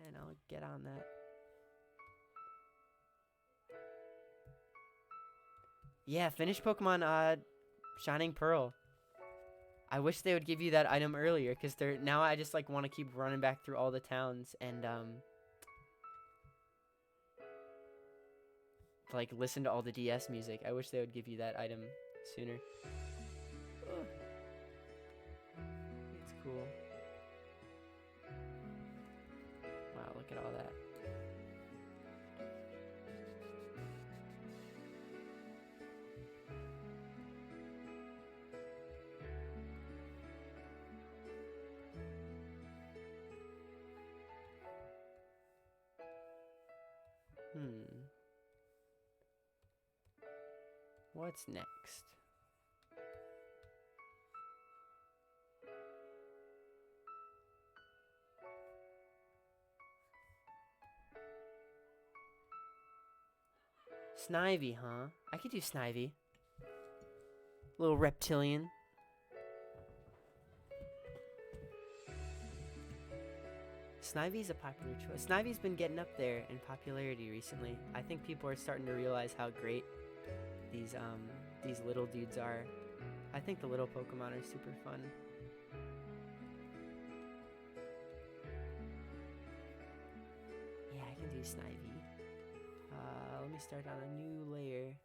and I'll get on that. Yeah, finish Pokemon Shining Pearl. I wish they would give you that item earlier, because now I just like want to keep running back through all the towns and like listen to all the DS music. I wish they would give you that item sooner. Ugh. It's cool. Wow, look at all that. What's next? Snivy, huh? I could do Snivy. Little reptilian. Snivy's a popular choice. Snivy's been getting up there in popularity recently. I think people are starting to realize how great these little dudes are. I think the little Pokemon are super fun. Yeah, I can do Snivy. Let me start on a new layer.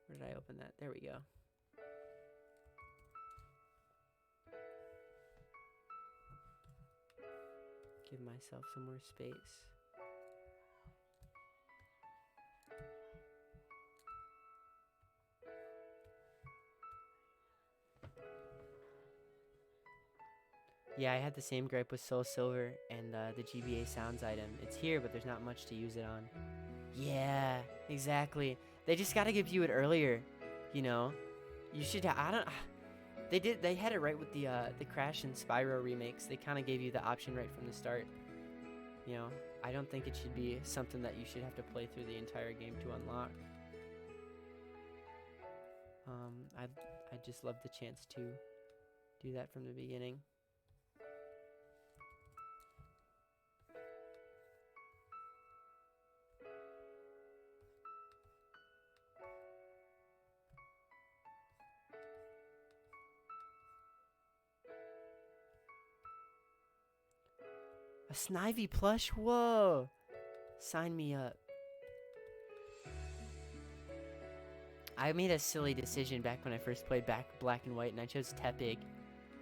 Where did I open that? There we go. Give myself some more space. Yeah, I had the same gripe with Soul Silver and the GBA Sounds item. It's here, but there's not much to use it on. Yeah, exactly. They just gotta give you it earlier, you know? You should, they had it right with the Crash and Spyro remakes. They kind of gave you the option right from the start, you know? I don't think it should be something that you should have to play through the entire game to unlock. I'd just love the chance to do that from the beginning. A Snivy plush? Whoa! Sign me up. I made a silly decision back when I first played Black and White, and I chose Tepig.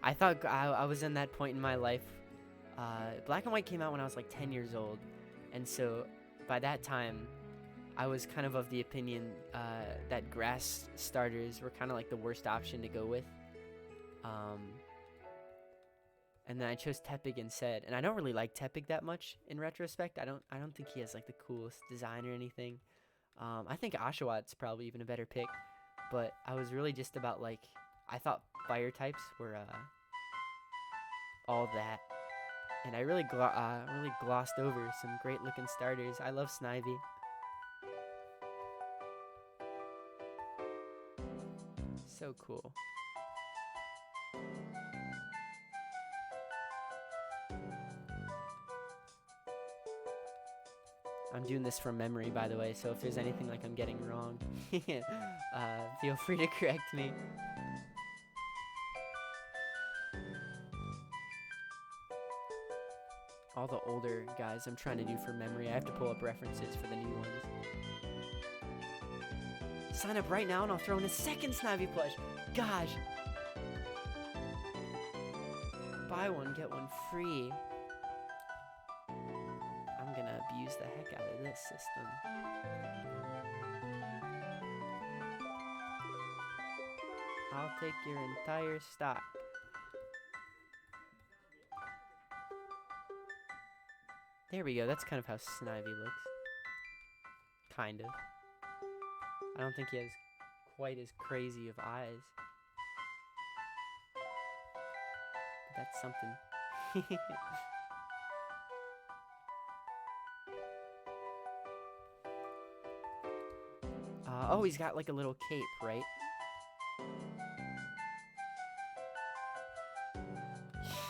I thought I was in that point in my life. Black and White came out when I was like 10 years old, and so by that time, I was kind of the opinion that grass starters were kind of like the worst option to go with. And then I chose Tepig instead, and I don't really like Tepig that much in retrospect. I don't think he has like the coolest design or anything. I think Oshawott probably even a better pick, but I was really just about like, I thought fire types were all that, and I really glossed over some great looking starters. I love Snivy. So cool. I'm doing this from memory, by the way, so if there's anything like I'm getting wrong, feel free to correct me. All the older guys I'm trying to do from memory. I have to pull up references for the new ones. Sign up right now and I'll throw in a second Snivy plush. Gosh. Buy one, get one free. I'm gonna abuse the heck out of this system. I'll take your entire stock. There we go. That's kind of how Snivy looks. Kind of. I don't think he has quite as crazy of eyes. But that's something. Oh, he's got like a little cape, right?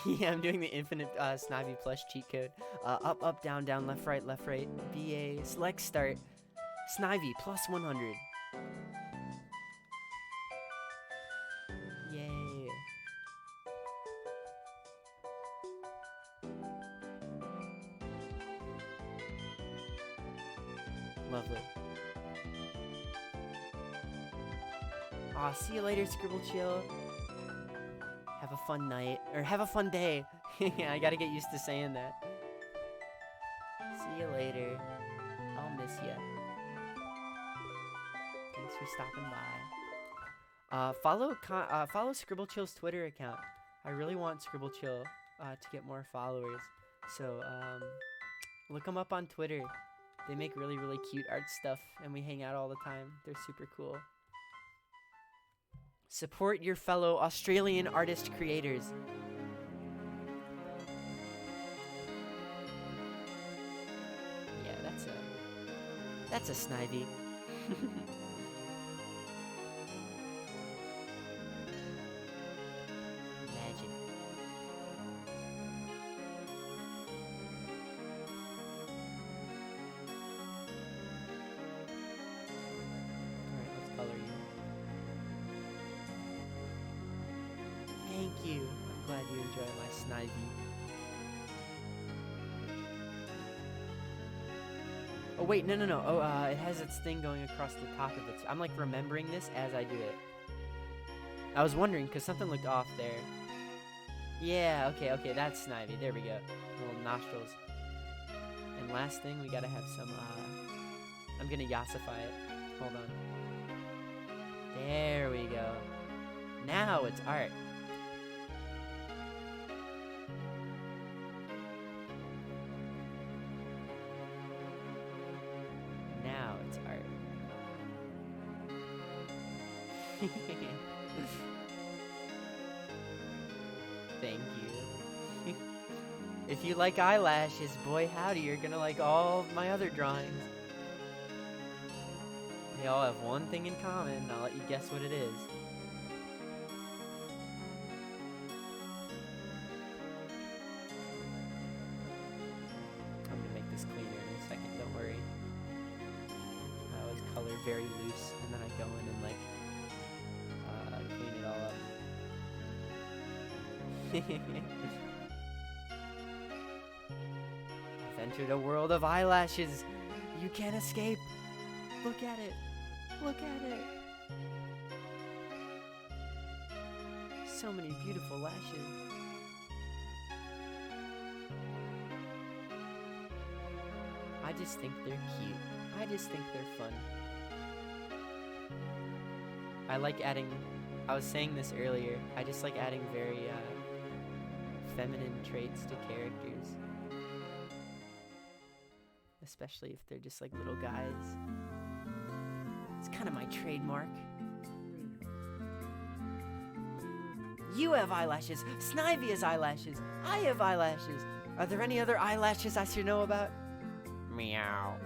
Yeah, I'm doing the infinite Snivy plush cheat code. Up, up, down, down, left, right, BA, select, start, Snivy, plus 100. Yay. Lovely. Aw, see you later, Scribble Chill. Have a fun night, or have a fun day. I gotta get used to saying that. See you later. I'll miss ya. Thanks for stopping by. Follow Scribble Chill's Twitter account. I really want Scribble Chill to get more followers. So look them up on Twitter. They make really, really cute art stuff, and we hang out all the time. They're super cool. Support your fellow Australian artist creators. Yeah, that's a Snivy. Magic. Alright, let's color you. Thank you. I'm glad you enjoy my Snivy. Oh wait, no. Oh, it has its thing going across the top of it. I'm like remembering this as I do it. I was wondering because something looked off there. Yeah, okay, that's Snivy. There we go. Little nostrils. And last thing, we gotta have some. I'm gonna yassify it. Hold on. There we go. Now it's art. Now it's art. Thank you. If you like eyelashes, boy howdy, you're gonna like all of my other drawings. They all have one thing in common. I'll let you guess what it is. I'm gonna make this cleaner in a second, don't worry. I always color very loose, and then I go in and like clean it all up. I've entered a world of eyelashes. You can't escape. Look at it. Look at it. So many beautiful lashes. I just think they're cute. I just think they're fun. I like adding, I was saying this earlier, I just like adding very feminine traits to characters. Especially if they're just like little guys. It's kind of my trademark. You have eyelashes. Snivy has eyelashes. I have eyelashes. Are there any other eyelashes I should know about? Meow.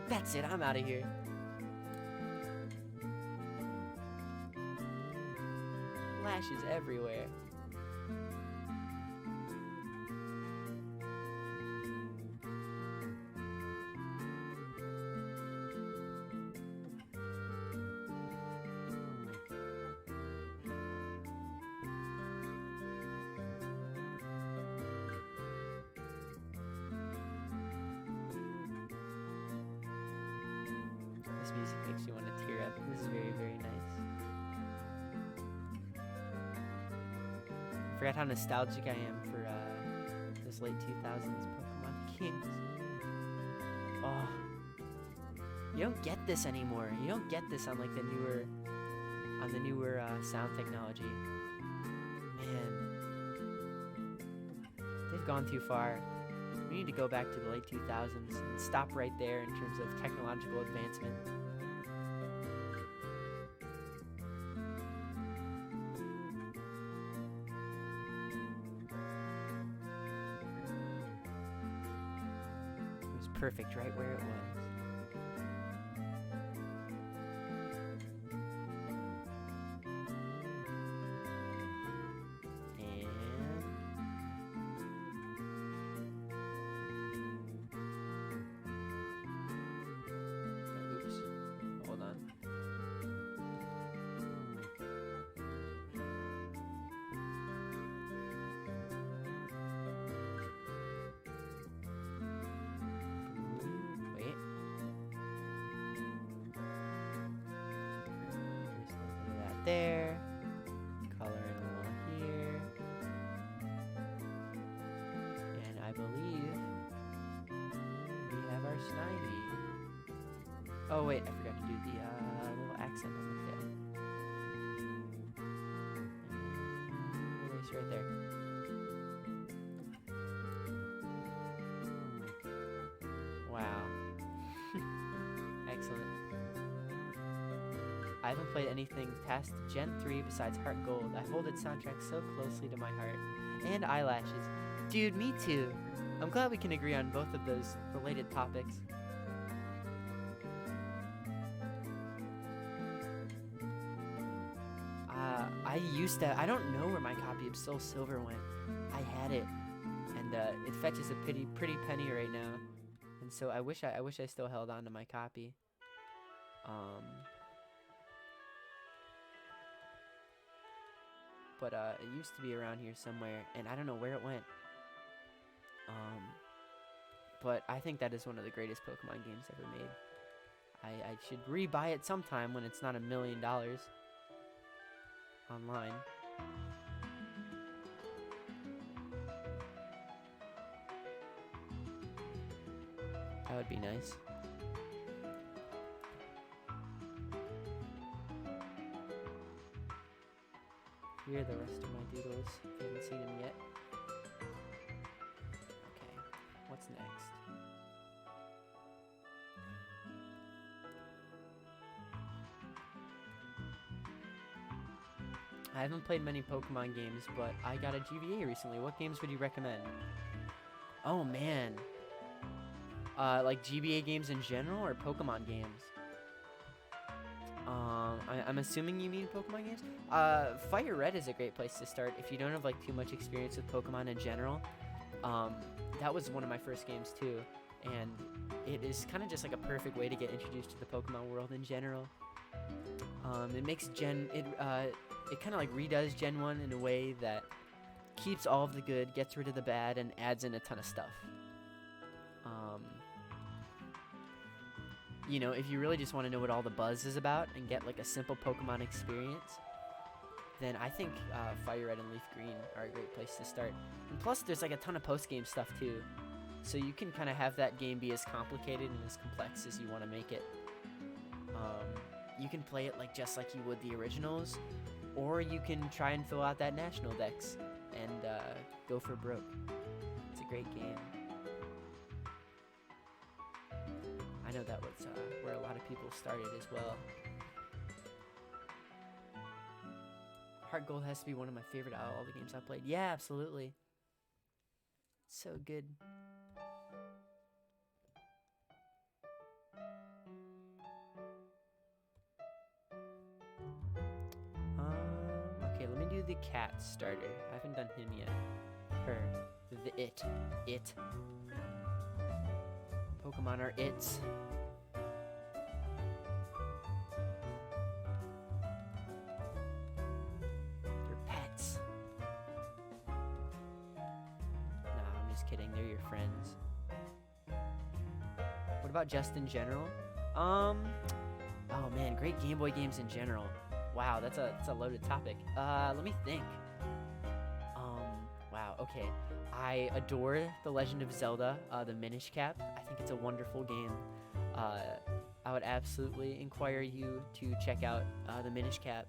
That's it, I'm out of here. Lashes everywhere. This music makes you want to tear up. This is very, very nice. Forgot how nostalgic I am for those late 2000s Pokemon games. Oh, you don't get this anymore. You don't get this on like the newer sound technology. Man, they've gone too far. We need to go back to the late 2000s and stop right there in terms of technological advancement. It was perfect right where it was. There, coloring a little here, and I believe we have our Snivy. Oh wait, I forgot to do the little accent on the tail. And release right there. Wow. Excellent. I haven't played anything past Gen 3 besides Heart Gold. I hold its soundtrack so closely to my heart. And eyelashes. Dude, me too. I'm glad we can agree on both of those related topics. I don't know where my copy of Soul Silver went. I had it. And it fetches a pretty penny right now. And so I wish I still held on to my copy. But it used to be around here somewhere, and I don't know where it went. But I think that is one of the greatest Pokemon games ever made. I should re-buy it sometime when it's not $1 million online. That would be nice. Here are the rest of my doodles, if you haven't seen them yet. Okay, what's next? I haven't played many Pokemon games, but I got a GBA recently. What games would you recommend? Oh man, like GBA games in general or Pokemon games? I'm assuming you mean Pokemon games. Fire Red is a great place to start if you don't have like too much experience with Pokemon in general. That was one of my first games too, and it is kind of just like a perfect way to get introduced to the Pokemon world in general. It makes it kind of like redoes Gen 1 in a way that keeps all of the good, gets rid of the bad, and adds in a ton of stuff. You know, if you really just want to know what all the buzz is about and get like a simple Pokemon experience, then I think Fire Red and Leaf Green are a great place to start. And plus, there's like a ton of post-game stuff too, so you can kind of have that game be as complicated and as complex as you want to make it. You can play it like just like you would the originals, or you can try and fill out that national dex and go for broke. It's a great game. I know that was where a lot of people started as well. Heart Gold has to be one of my favorite out of all the games I've played. Yeah, absolutely. So good. Okay, let me do the cat starter. I haven't done him yet. Her. It. Pokemon are its. They're pets. Nah, I'm just kidding. They're your friends. What about just in general? Oh man, great Game Boy games in general. Wow, that's a loaded topic. Let me think. Wow, okay. I adore The Legend of Zelda, the Minish Cap. I think it's a wonderful game. I would absolutely inquire you to check out the Minish Cap.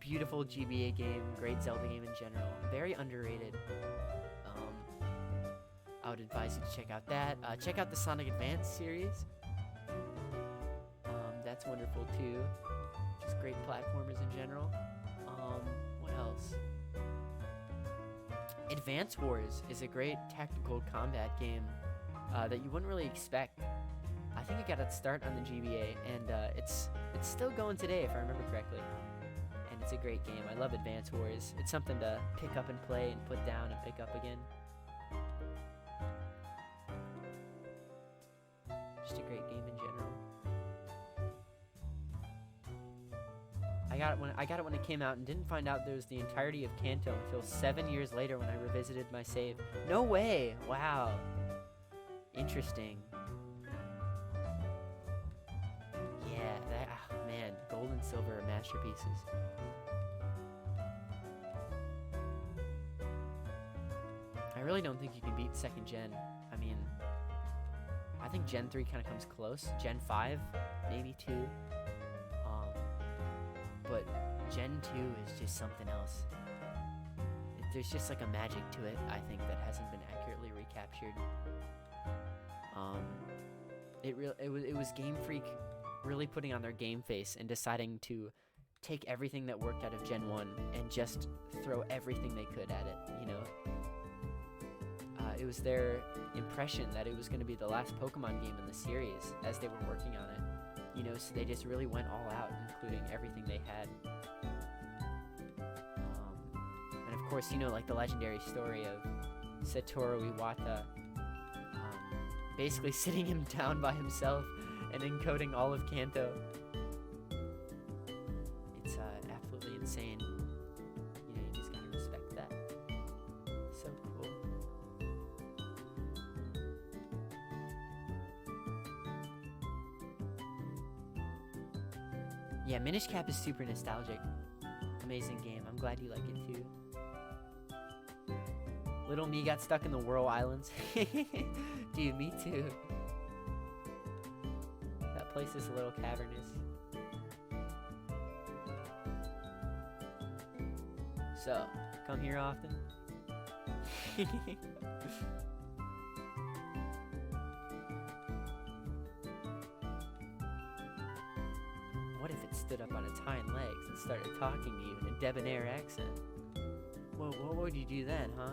Beautiful GBA game, great Zelda game in general. Very underrated. I would advise you to check out that. Check out the Sonic Advance series. That's wonderful too. Just great platformers in general. What else? Advance Wars is a great tactical combat game that you wouldn't really expect. I think it got its start on the GBA, and it's still going today, if I remember correctly. And it's a great game. I love Advance Wars. It's something to pick up and play and put down and pick up again. Just a great game in general. I got it when it came out and didn't find out there was the entirety of Kanto until 7 years later when I revisited my save. No way! Wow. Interesting. Yeah, man, gold and silver are masterpieces. I really don't think you can beat second gen. I mean, I think Gen 3 kind of comes close. Gen 5, maybe 2. But Gen 2 is just something else. There's just like a magic to it, I think, that hasn't been accurately recaptured. It was Game Freak really putting on their game face and deciding to take everything that worked out of Gen 1 and just throw everything they could at it, you know? It was their impression that it was going to be the last Pokemon game in the series as they were working on it. You know, so they just really went all out, including everything they had. And of course, you know, like the legendary story of Satoru Iwata basically sitting him down by himself and encoding all of Kanto. It's absolutely insane. You know, you just gotta respect that. So cool. Yeah, Minish Cap is super nostalgic. Amazing game. I'm glad you like it too. Little me got stuck in the Whirl Islands. Dude, me too. That place is a little cavernous. So, come here often? What if it's stood up on its hind legs and started talking to you in a debonair accent. Well, what would you do then, huh?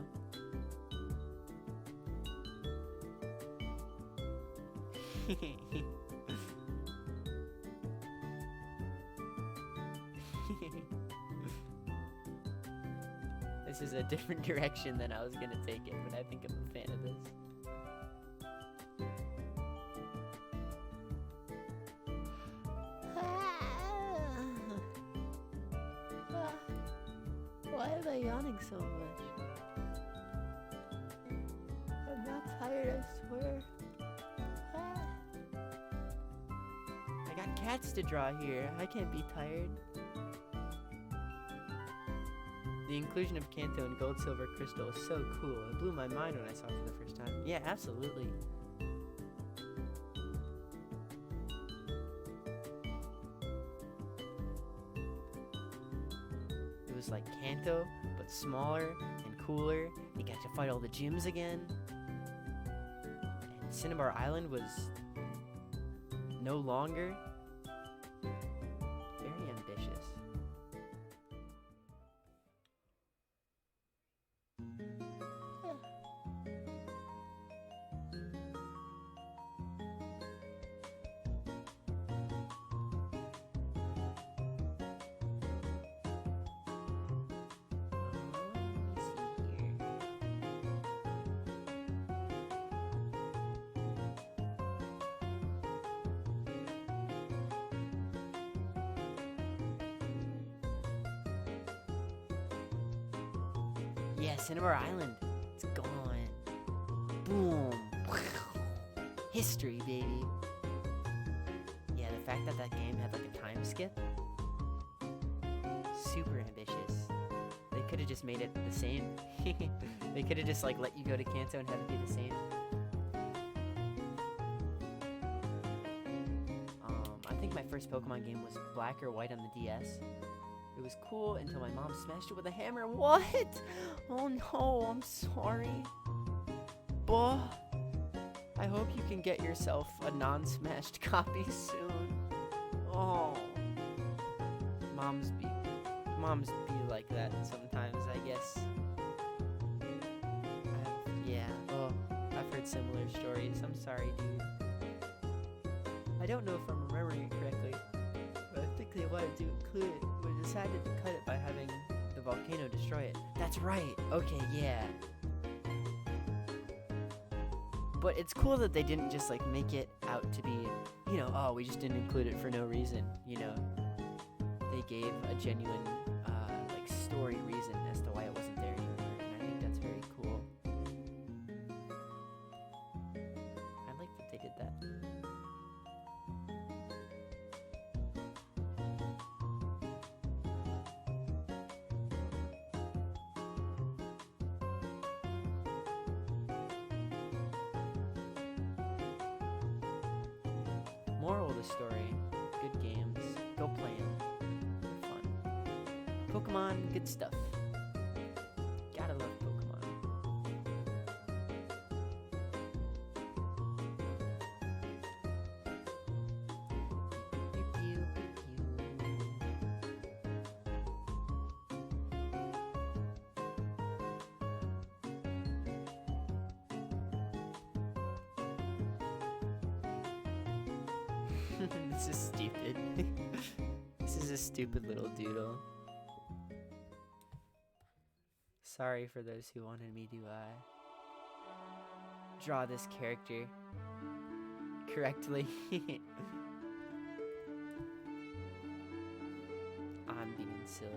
This is a different direction than I was gonna take it, but I think I'm a fan of this. Why am I yawning so much? I'm not tired, I swear. I got cats to draw here. I can't be tired. The inclusion of Kanto and gold, silver, crystal is so cool. It blew my mind when I saw it for the first time. Yeah, absolutely. It was like Kanto, but smaller and cooler. You got to fight all the gyms again. And Cinnabar Island was no longer. Very ambitious. Yeah, Cinnabar Island. It's gone. Boom. History, baby. Yeah, the fact that that game had like a time skip. Super ambitious. They could have just made it the same. They could have just like let you go to Kanto and have it be the same. I think my first Pokemon game was Black or White on the DS. It was cool until my mom smashed it with a hammer. What? Oh no, I'm sorry. Boh. I hope you can get yourself a non-smashed copy soon. Oh. Moms be like that sometimes, I guess. I've heard similar stories. I'm sorry, dude. I don't know if I'm remembering it correctly, but I think they wanted to include it, but decided to cut it by having the volcano destroy it. That's right. Okay, yeah. But it's cool that they didn't just like make it out to be, you know, oh, we just didn't include it for no reason, you know. They gave a genuine like story reason as to why it wasn't there anymore, and I think that's very cool. I like that they did that. Moral of the story, good games, go play them, they're fun. Pokemon, good stuff. Gotta love Pokemon. This is stupid. This is a stupid little doodle. Sorry for those who wanted me to draw this character correctly. I'm being silly.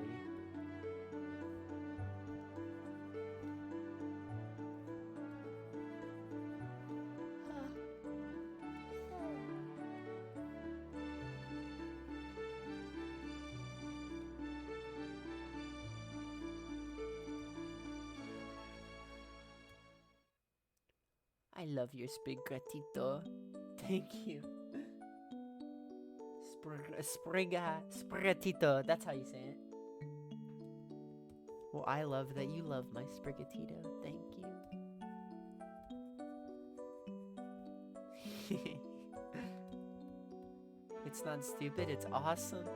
I love your spaghettito. Thank you. Spaghettito. That's how you say it. Well, I love that you love my spaghettito. Thank you. It's not stupid. It's awesome.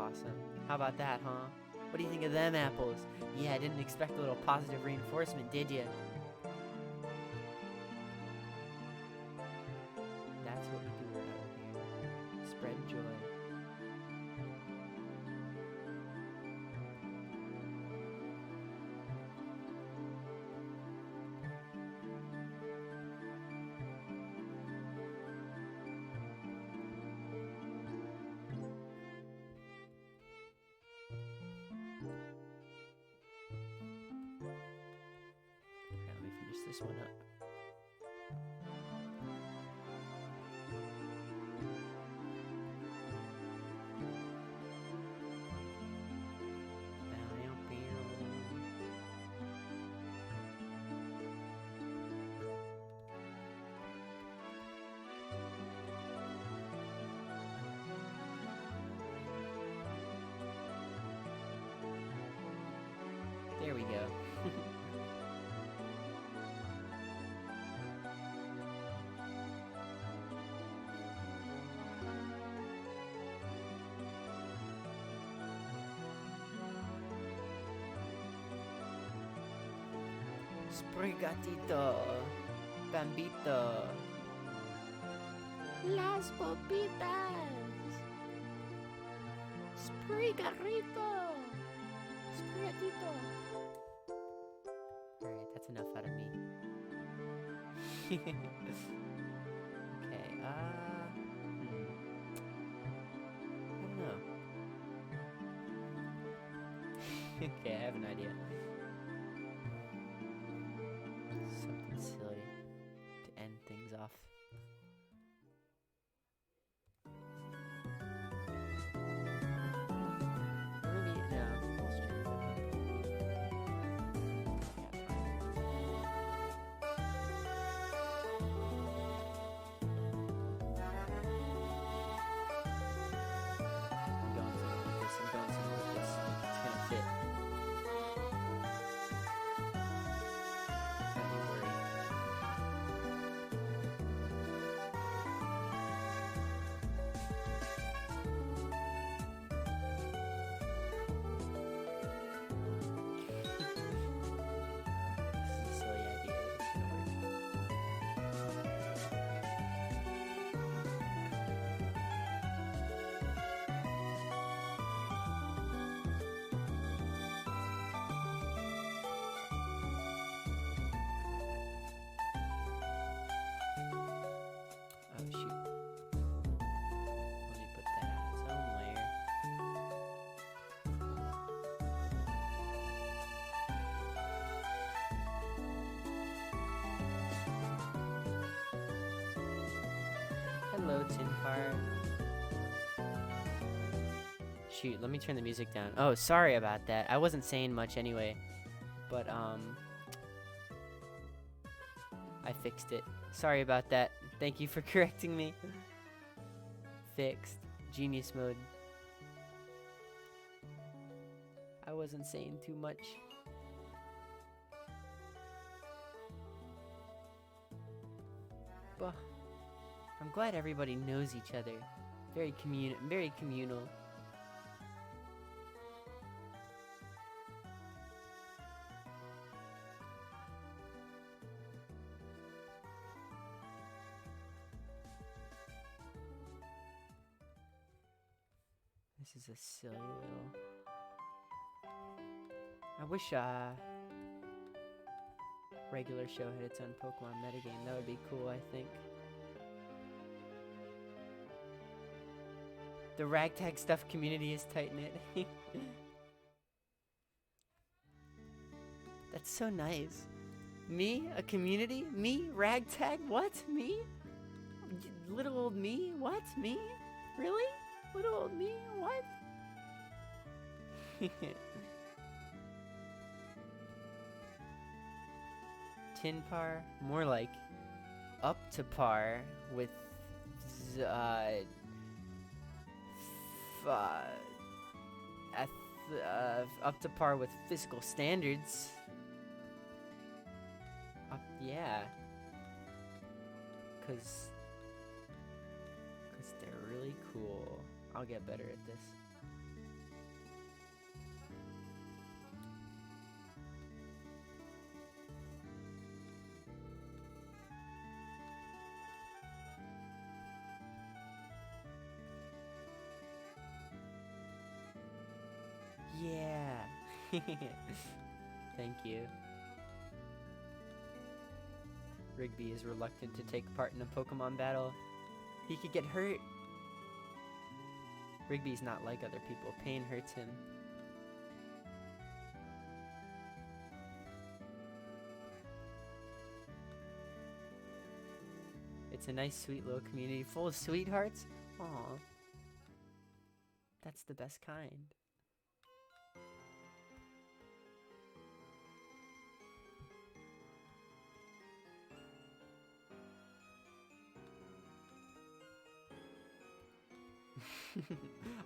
awesome. How about that, huh? What do you think of them apples? Yeah, I didn't expect a little positive reinforcement, did you? That's what we do around here. Spread joy. Okay, let me finish this one up. There we go. Sprigatito, Bambito, Las Popitas, Sprigarito, Sprigatito. Alright, that's enough out of me. Okay, I don't know. Okay, I have an idea. Something silly to end things off. Maybe, no, let's change it up. Yeah, I'm going somewhere with this. I'm going somewhere with this. It's gonna fit. Don't you worry. This is a silly idea, but it's gonna work. Oh shoot. Let me put that on its own layer. Hello, Tin Car. Shoot, let me turn the music down. Oh, sorry about that. I wasn't saying much anyway. But, I fixed it. Sorry about that. Thank you for correcting me. Fixed. Genius mode. I wasn't saying too much. Bah. I'm glad everybody knows each other. Very communal. This is a silly little... I wish regular show had its own Pokemon metagame. That would be cool, I think. The ragtag stuff community is tight-knit. That's so nice. Me? A community? Me? Ragtag? What? Me? Little old me? What? Me? Really? Little old me? What? Tin par? More like up to par with up to par with physical standards. Yeah. Cause they're really cool. I'll get better at this. Yeah. Thank you. Rigby is reluctant to take part in a Pokemon battle. He could get hurt. Rigby's not like other people. Pain hurts him. It's a nice, sweet little community full of sweethearts. Aww. That's the best kind.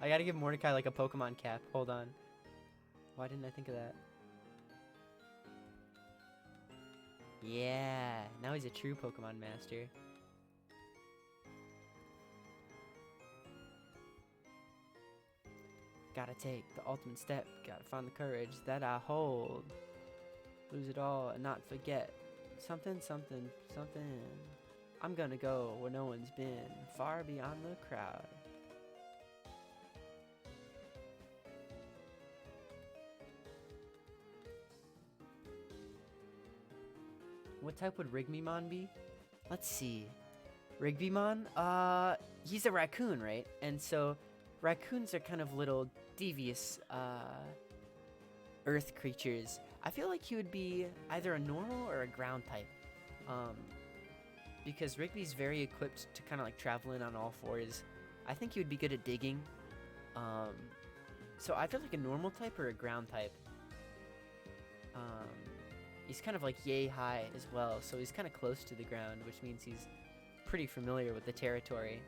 I gotta give Mordecai like a Pokemon cap. Hold on. Why didn't I think of that? Yeah, now he's a true Pokemon master. Gotta take the ultimate step. Gotta find the courage that I hold. Lose it all and not forget. Something, something, something. I'm gonna go where no one's been. Far beyond the crowd. What type would Rigmymon be? Let's see. Rigbymon? He's a raccoon, right? And so raccoons are kind of little devious earth creatures. I feel like he would be either a normal or a ground type. Because Rigby's very equipped to kind of like travel in on all fours. I think he would be good at digging. So I feel like a normal type or a ground type. He's kind of like yay high as well, so he's kind of close to the ground, which means he's pretty familiar with the territory.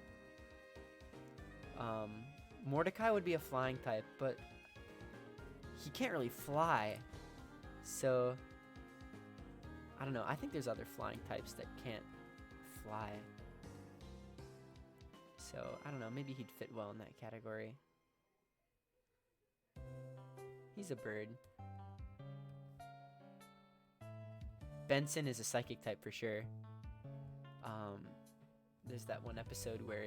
Mordecai would be a flying type, but he can't really fly, so I don't know. I think there's other flying types that can't fly, so I don't know. Maybe he'd fit well in that category. He's a bird. Benson is a psychic type for sure. There's that one episode where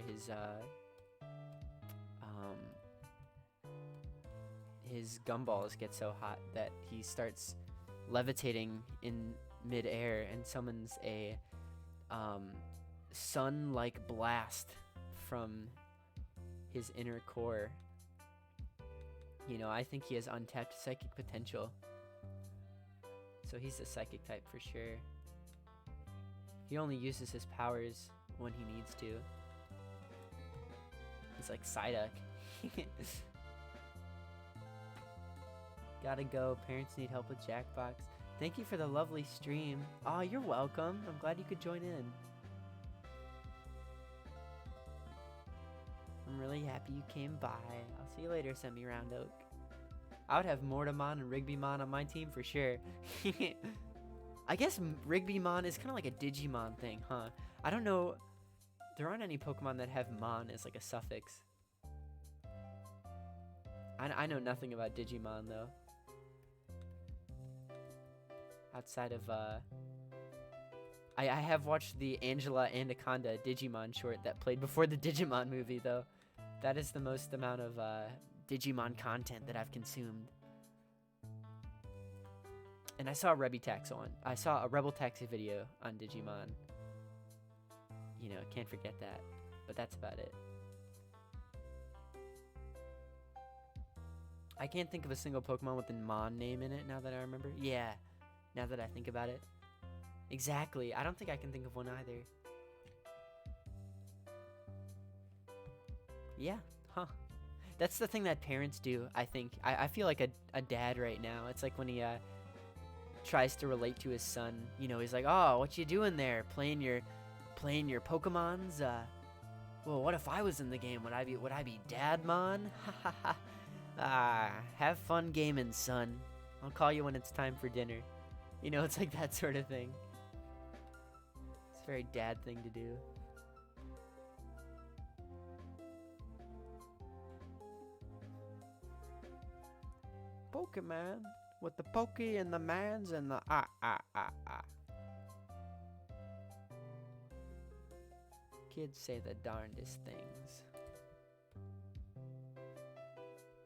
his gumballs get so hot that he starts levitating in midair and summons a sun-like blast from his inner core. You know, I think he has untapped psychic potential. So he's a psychic type for sure. He only uses his powers when he needs to. He's like Psyduck. Gotta go. Parents need help with Jackbox. Thank you for the lovely stream. Oh, you're welcome. I'm glad you could join in. I'm really happy you came by. I'll see you later, Semi-Round Oak. I would have Mortamon and Rigbymon on my team for sure. I guess Rigbymon is kind of like a Digimon thing, huh? I don't know. There aren't any Pokemon that have Mon as like a suffix. I know nothing about Digimon though. Outside of I have watched the Angela Anaconda Digimon short that played before the Digimon movie though. That is the most amount of Digimon content that I've consumed. And I saw a Rebel Taxi video on Digimon. You know, can't forget that. But that's about it. I can't think of a single Pokemon with a Mon name in it now that I remember. Yeah, now that I think about it. Exactly. I don't think I can think of one either. Yeah, huh. That's the thing that parents do, I think. I feel like a dad right now. It's like when he tries to relate to his son. You know, he's like, "Oh, what you doing there? Playing your Pokemons? Well, what if I was in the game? Would I be Dadmon? Ha ha ha. Have fun gaming, son. I'll call you when it's time for dinner." You know, it's like that sort of thing. It's a very dad thing to do. Pokemon with the pokey and the mans and the Kids say the darndest things.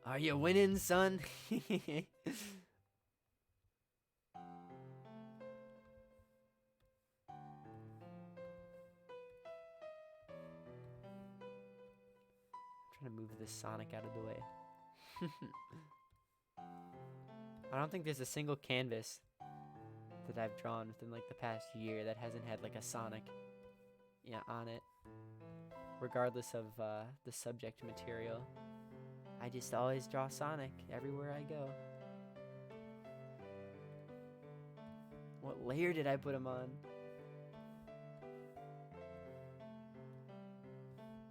Are you winning, son? Trying to move this Sonic out of the way. I don't think there's a single canvas that I've drawn within like the past year that hasn't had like a Sonic, yeah, on it. Regardless of the subject material, I just always draw Sonic everywhere I go. What layer did I put him on?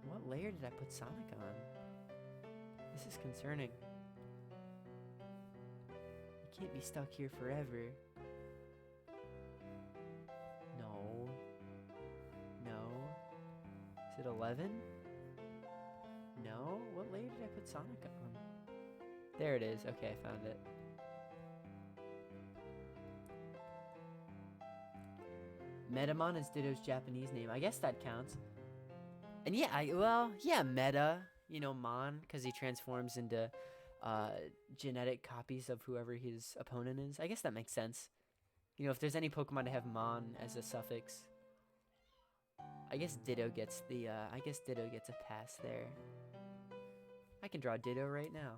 What layer did I put Sonic on? This is concerning. You can't be stuck here forever. No. No. Is it 11? No? What layer did I put Sonic on? There it is. Okay, I found it. Metamon is Ditto's Japanese name. I guess that counts. And yeah, Meta, you know, Mon, because he transforms into genetic copies of whoever his opponent is. I guess that makes sense. You know, if there's any Pokemon to have Mon as a suffix, I guess Ditto gets a pass there. I can draw Ditto right now.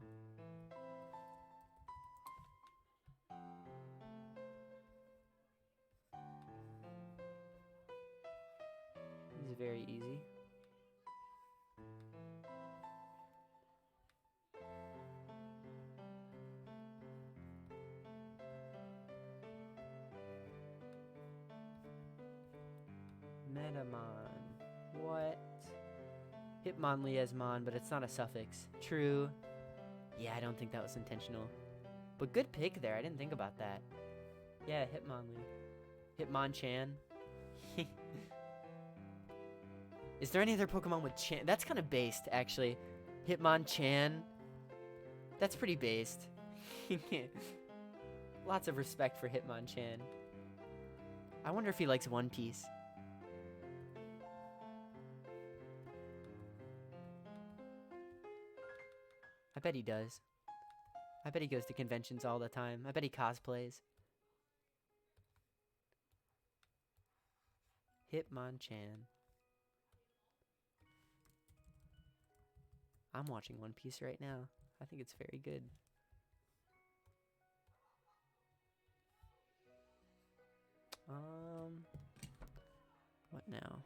This is very easy. Metamon. What? Hitmonlee, but it's not a suffix. True. Yeah, I don't think that was intentional. But good pick there. I didn't think about that. Yeah, Hitmonlee. Hitmonchan. Is there any other Pokemon with Chan? That's kind of based, actually. Hitmonchan. That's pretty based. Lots of respect for Hitmonchan. I wonder if he likes One Piece. I bet he does. I bet he goes to conventions all the time. I bet he cosplays. Hitmonchan. I'm watching One Piece right now. I think it's very good. What now?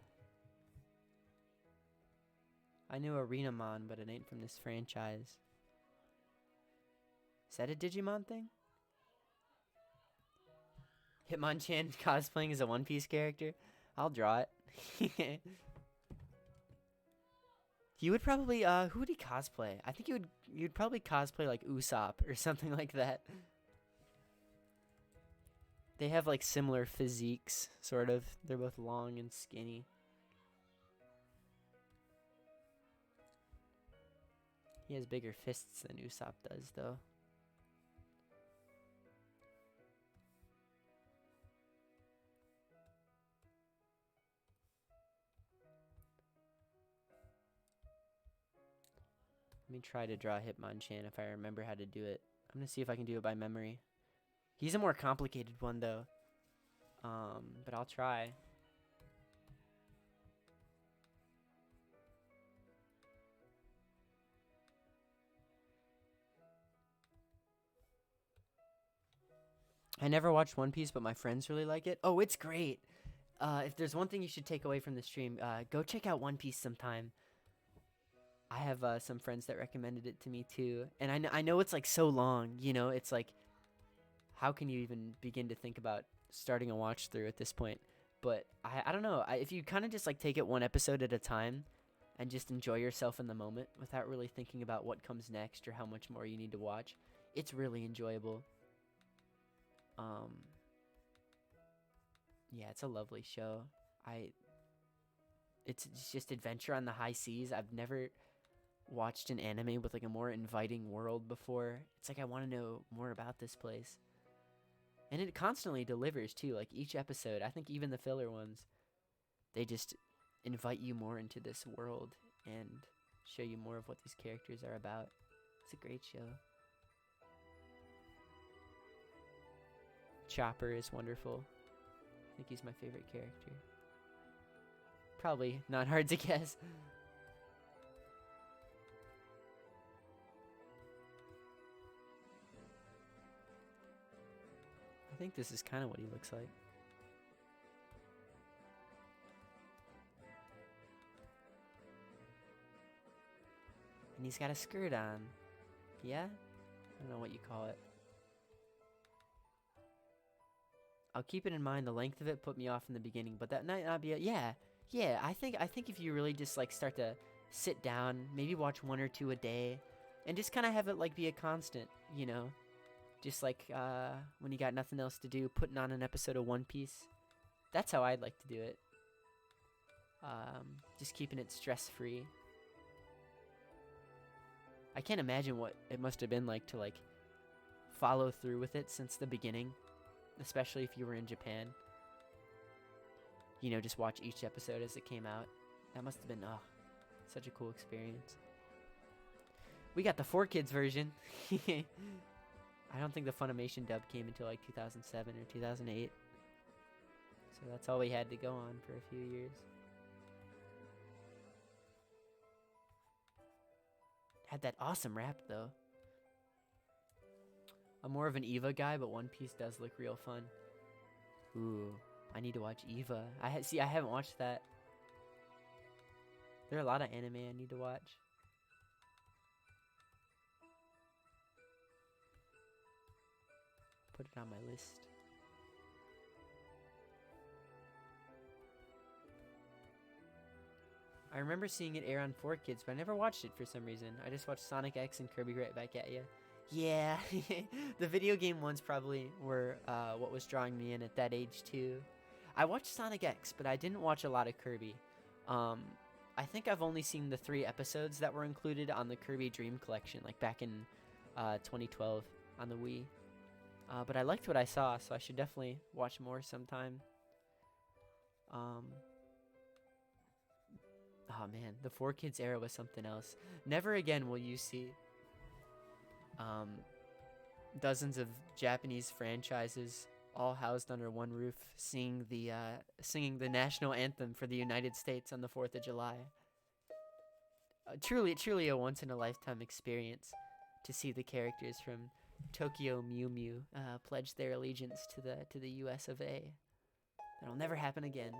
I knew Arenamon, but it ain't from this franchise. Is that a Digimon thing? Hitmonchan cosplaying as a One Piece character? I'll draw it. You would probably, who would he cosplay? I think you'd probably cosplay like Usopp or something like that. They have like similar physiques, sort of. They're both long and skinny. He has bigger fists than Usopp does, though. Let me try to draw Hitmonchan if I remember how to do it. I'm going to see if I can do it by memory. He's a more complicated one, though. But I'll try. I never watched One Piece, but my friends really like it. Oh, it's great. If there's one thing you should take away from the stream, go check out One Piece sometime. I have some friends that recommended it to me too, and I know it's like so long, you know, it's like, how can you even begin to think about starting a watch through at this point? But I don't know, if you kind of just like take it one episode at a time and just enjoy yourself in the moment without really thinking about what comes next or how much more you need to watch, it's really enjoyable. Yeah, it's a lovely show. It's just adventure on the high seas. I've never watched an anime with like a more inviting world before. It's like I want to know more about this place. And it constantly delivers too. Like each episode, I think even the filler ones, they just invite you more into this world and show you more of what these characters are about. It's a great show. Chopper is wonderful. I think he's my favorite character. Probably not hard to guess. I think this is kind of what he looks like. And he's got a skirt on. Yeah? I don't know what you call it. I'll keep it in mind. The length of it put me off in the beginning, but that might not be yeah. I think if you really just like start to sit down, maybe watch 1 or 2 a day, and just kind of have it like be a constant, you know, just like when you got nothing else to do, putting on an episode of One Piece. That's how I'd like to do it. Just keeping it stress-free. I can't imagine what it must have been like to like follow through with it since the beginning, especially if you were in Japan. You know, just watch each episode as it came out. That must have been such a cool experience. We got the 4Kids version. I don't think the Funimation dub came until like 2007 or 2008. So that's all we had to go on for a few years. Had that awesome rap though. I'm more of an Eva guy, but One Piece does look real fun. Ooh, I need to watch Eva. I haven't watched that. There are a lot of anime I need to watch. Put it on my list. I remember seeing it air on 4Kids, but I never watched it for some reason. I just watched Sonic X and Kirby Right Back at Ya. Yeah, the video game ones probably were what was drawing me in at that age too. I watched Sonic X, but I didn't watch a lot of Kirby. I think I've only seen the 3 episodes that were included on the Kirby Dream Collection, like back in 2012 on the Wii. But I liked what I saw, so I should definitely watch more sometime. Oh man, the 4Kids era was something else. Never again will you see dozens of Japanese franchises all housed under one roof singing the national anthem for the United States on the 4th of July. Truly a once-in-a-lifetime experience to see the characters from Tokyo Mew Mew pledge their allegiance to the US of A. That'll never happen again.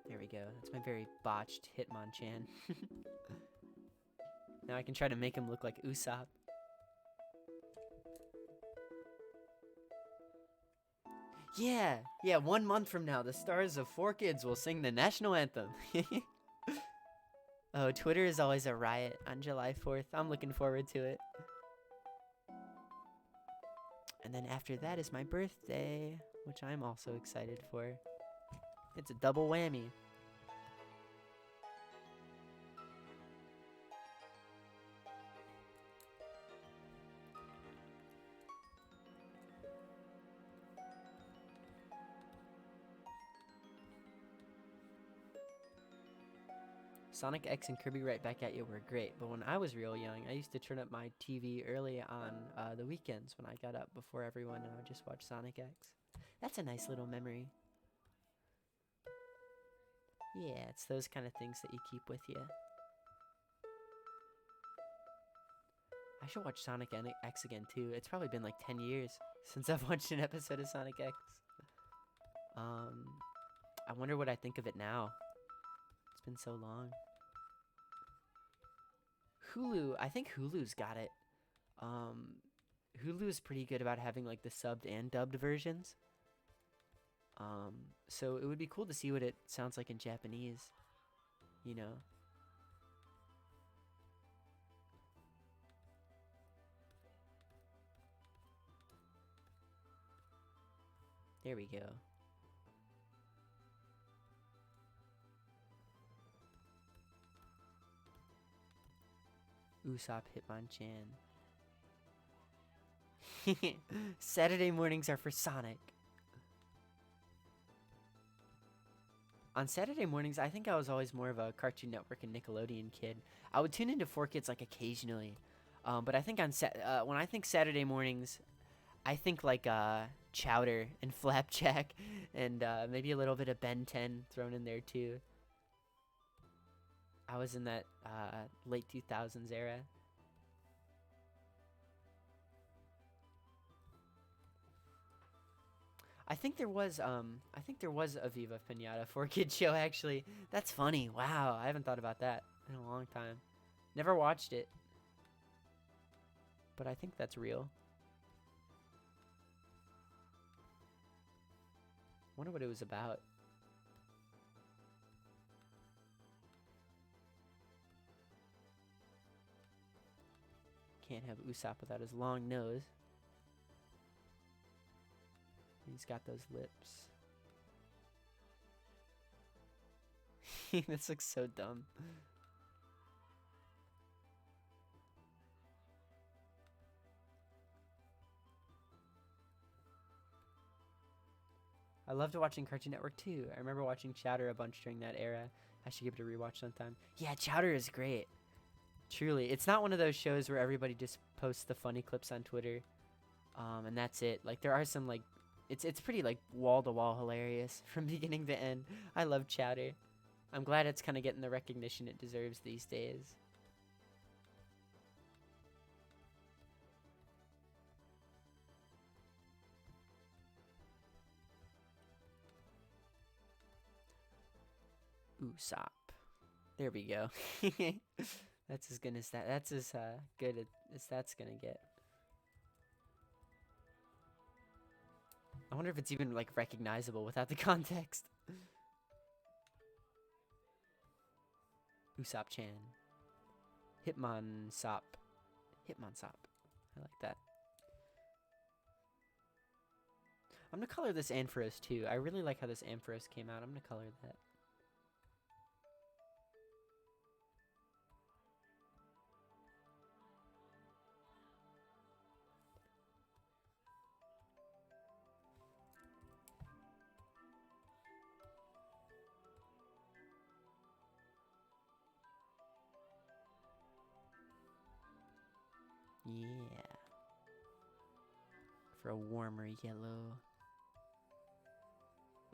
There we go. That's my very botched Hitmonchan. Now I can try to make him look like Usopp. Yeah, 1 month from now, the stars of 4Kids will sing the national anthem. Oh, Twitter is always a riot on July 4th. I'm looking forward to it. And then after that is my birthday, which I'm also excited for. It's a double whammy. Sonic X and Kirby Right Back at You were great, but when I was real young, I used to turn up my TV early on the weekends when I got up before everyone, and I would just watch Sonic X. That's a nice little memory. Yeah, it's those kind of things that you keep with you. I should watch Sonic X again too. It's probably been like 10 years since I've watched an episode of Sonic X. I wonder what I think of it now. It's been so long. Hulu, I think Hulu's got it. Hulu is pretty good about having like the subbed and dubbed versions. So it would be cool to see what it sounds like in Japanese, you know. There we go. Usopp Hitmonchan. Saturday mornings are for Sonic. On Saturday mornings, I think I was always more of a Cartoon Network and Nickelodeon kid. I would tune into 4Kids like occasionally, but I think when I think Saturday mornings, I think like Chowder and Flapjack, and maybe a little bit of Ben 10 thrown in there too. I was in that late 2000s era. I think there was a Viva Pinata 4Kid show actually. That's funny. Wow, I haven't thought about that in a long time. Never watched it. But I think that's real. Wonder what it was about. Can't have Usopp without his long nose. He's got those lips. This looks so dumb. I loved watching Cartoon Network too. I remember watching Chowder a bunch during that era. I should give it a rewatch sometime. Yeah, Chowder is great. Truly. It's not one of those shows where everybody just posts the funny clips on Twitter. And that's it. Like, there are some, like, it's pretty, like, wall-to-wall hilarious from beginning to end. I love Chowder. I'm glad it's kind of getting the recognition it deserves these days. Usopp. There we go. That's as good as that. That's as good as that's gonna get. I wonder if it's even like recognizable without the context. Usopp-chan. Hitmon-sop. Hitmon-sop. I like that. I'm gonna color this Ampharos too. I really like how this Ampharos came out. I'm gonna color that. Yeah. For a warmer yellow.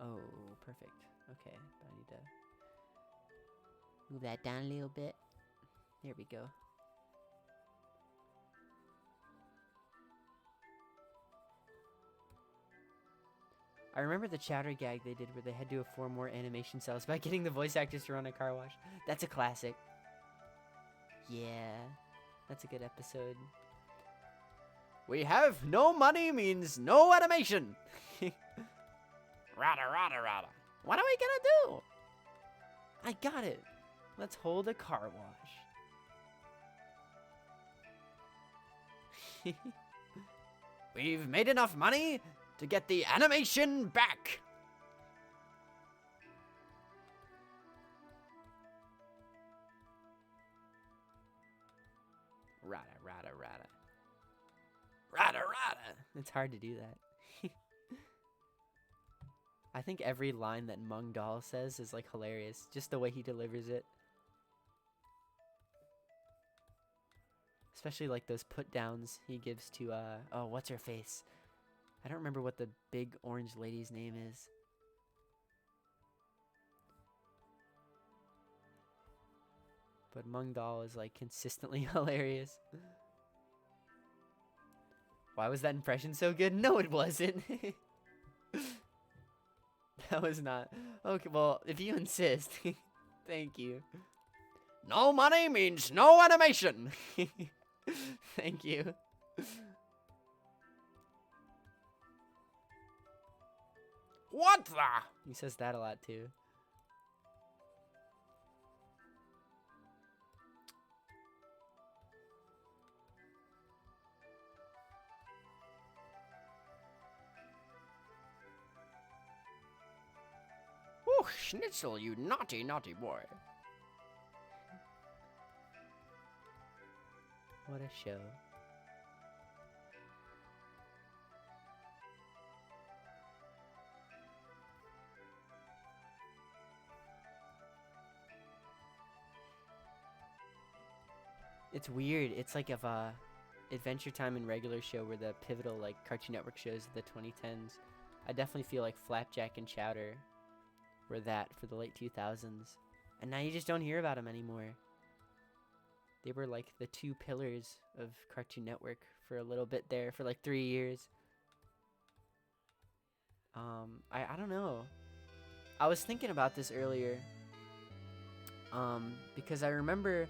Oh, perfect. Okay, but I need to move that down a little bit. There we go. I remember the Chowder gag they did where they had to afford more animation cells by getting the voice actors to run a car wash. That's a classic. Yeah, that's a good episode. We have no money means no animation. Rada, rada, rada. What are we gonna do? I got it. Let's hold a car wash. We've made enough money to get the animation back. Rada, rada, rada. Rada, rada. It's hard to do that. I think every line that Mung Doll says is like hilarious. Just the way he delivers it. Especially like those put downs he gives to oh, what's her face? I don't remember what the big orange lady's name is. But Mung Doll is like consistently hilarious. Why was that impression so good? No, it wasn't. That was not. Okay, well, if you insist. Thank you. No money means no animation. Thank you. What the? He says that a lot too. Oh, Schnitzel, you naughty, naughty boy. What a show. It's weird. It's like if Adventure Time and regular show were the pivotal like Cartoon Network shows of the 2010s. I definitely feel like Flapjack and Chowder were that for the late 2000s. And now you just don't hear about them anymore. They were like the two pillars of Cartoon Network for a little bit there, for like 3 years. I don't know. I was thinking about this earlier. Because I remember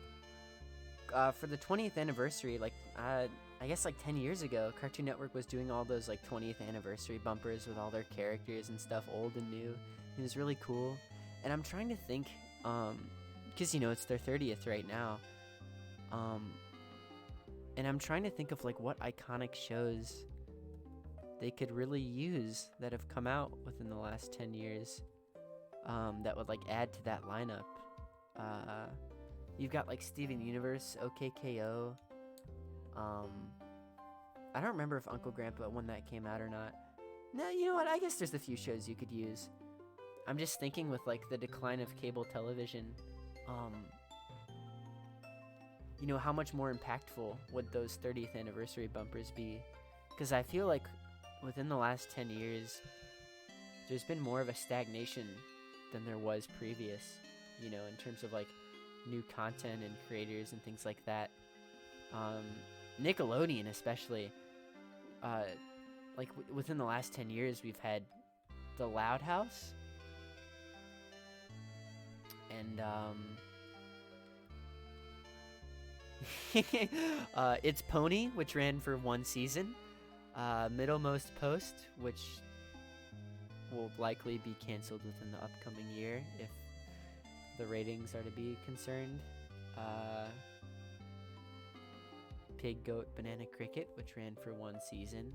for the 20th anniversary, like I guess like 10 years ago, Cartoon Network was doing all those like 20th anniversary bumpers with all their characters and stuff, old and new. It was really cool. And I'm trying to think, because you know it's their 30th right now. And I'm trying to think of like what iconic shows they could really use that have come out within the last 10 years, that would like add to that lineup. You've got like Steven Universe, OKKO. I don't remember if Uncle Grandpa when that came out or not. No, you know what? I guess there's a few shows you could use. I'm just thinking with like the decline of cable television, you know, how much more impactful would those 30th anniversary bumpers be? Because I feel like within the last 10 years, there's been more of a stagnation than there was previous, you know, in terms of like new content and creators and things like that. Nickelodeon especially, like within the last 10 years, we've had The Loud House and It's Pony, which ran for 1 season, Middlemost Post, which will likely be canceled within the upcoming year if the ratings are to be concerned. Pig, Goat, Banana, Cricket, which ran for 1 season.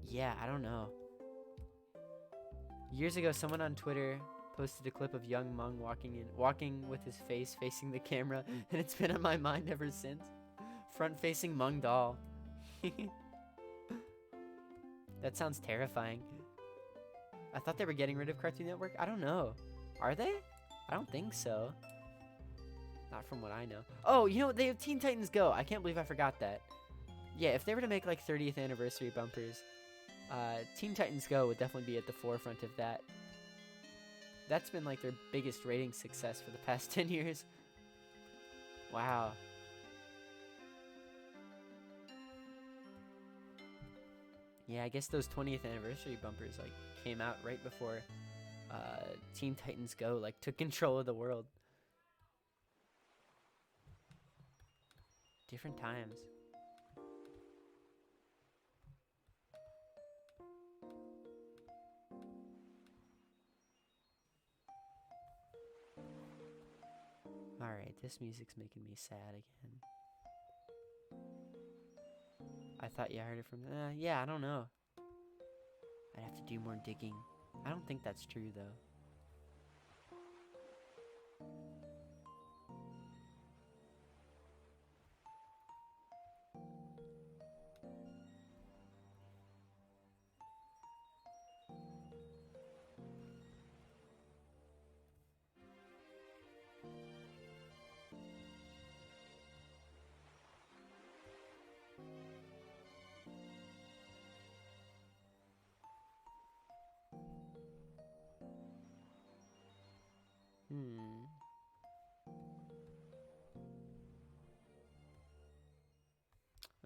Yeah, I don't know. Years ago, someone on Twitter posted a clip of young Mung walking with his face facing the camera, and it's been on my mind ever since. Front-facing Mung doll. That sounds terrifying. I thought they were getting rid of Cartoon Network. I don't know. Are they? I don't think so. Not from what I know. Oh, you know, they have Teen Titans Go. I can't believe I forgot that. Yeah, if they were to make like 30th anniversary bumpers, Teen Titans Go would definitely be at the forefront of that. That's been like their biggest rating success for the past 10 years. Wow. Yeah, I guess those 20th anniversary bumpers like came out right before Teen Titans Go like took control of the world. Different times. Alright, this music's making me sad again. I thought you heard it from... yeah, I don't know. I'd have to do more digging. I don't think that's true, though.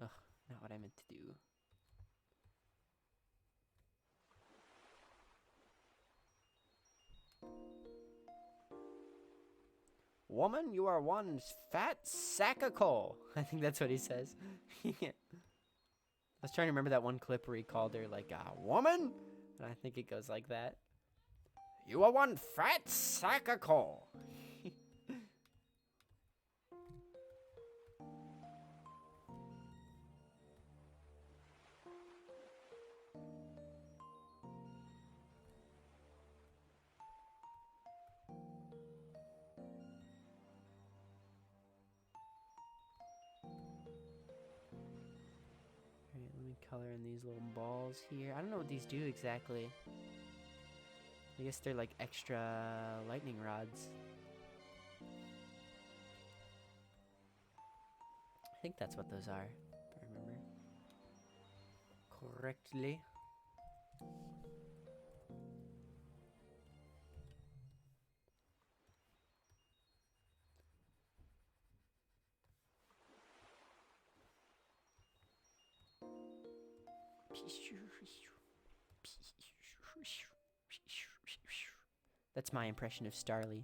Ugh, not what I meant to do. Woman, you are one fat sack of coal. I think that's what he says. I was trying to remember that one clip where he called her like a woman, and I think it goes like that. You are one fat sack of coal. Color in these little balls here. I don't know what these do exactly. I guess they're like extra lightning rods. think that's what those are, if I remember correctly. That's my impression of Starly.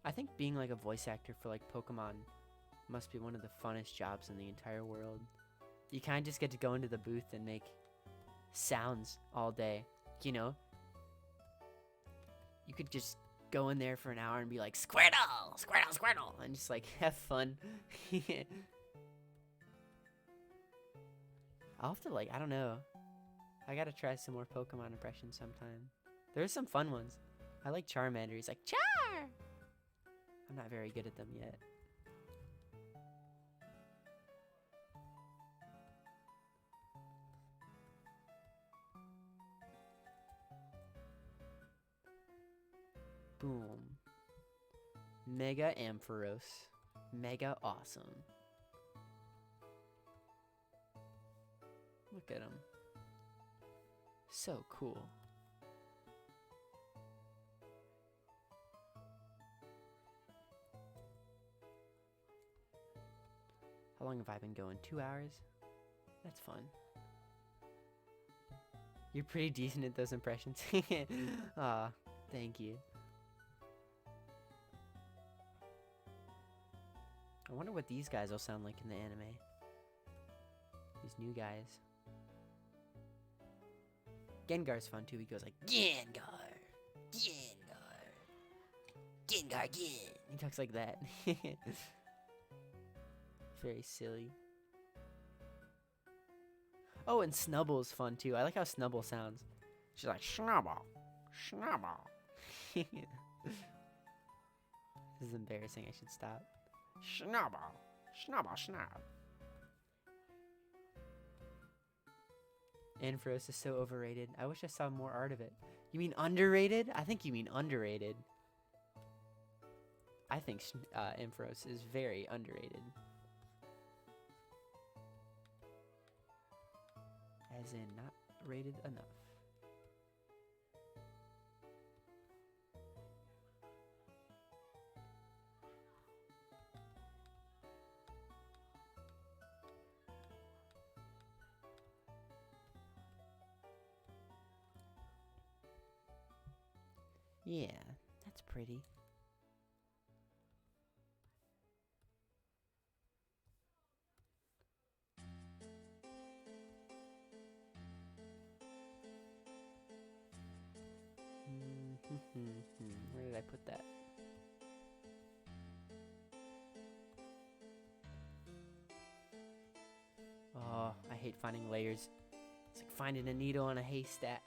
I think being like a voice actor for like Pokemon must be one of the funnest jobs in the entire world. You kind of just get to go into the booth and make sounds all day, you know? You could just go in there for an hour and be like, Squirtle, Squirtle, Squirtle, and just like have fun. I'll have to like, I don't know. I gotta try some more Pokemon impressions sometime. There's some fun ones. I like Charmander. He's like, Char! I'm not very good at them yet. Boom. Mega Ampharos. Mega awesome. Look at him. So cool. How long have I been going? 2 hours? That's fun. You're pretty decent at those impressions. Aw, thank you. I wonder what these guys will sound like in the anime. These new guys. Gengar's fun too. He goes like, Gengar! Gengar! Gengar, Gen! He talks like that. Very silly. Oh, and Snubble's fun too. I like how Snubble sounds. She's like, Snubble! Snubble! This is embarrassing. I should stop. Snubble! Snubble, snub! Ampharos is so overrated. I wish I saw more art of it. You mean underrated? I think you mean underrated. I think Ampharos is very underrated. As in, not rated enough. Yeah, that's pretty. Where did I put that? Oh, I hate finding layers. It's like finding a needle in a haystack.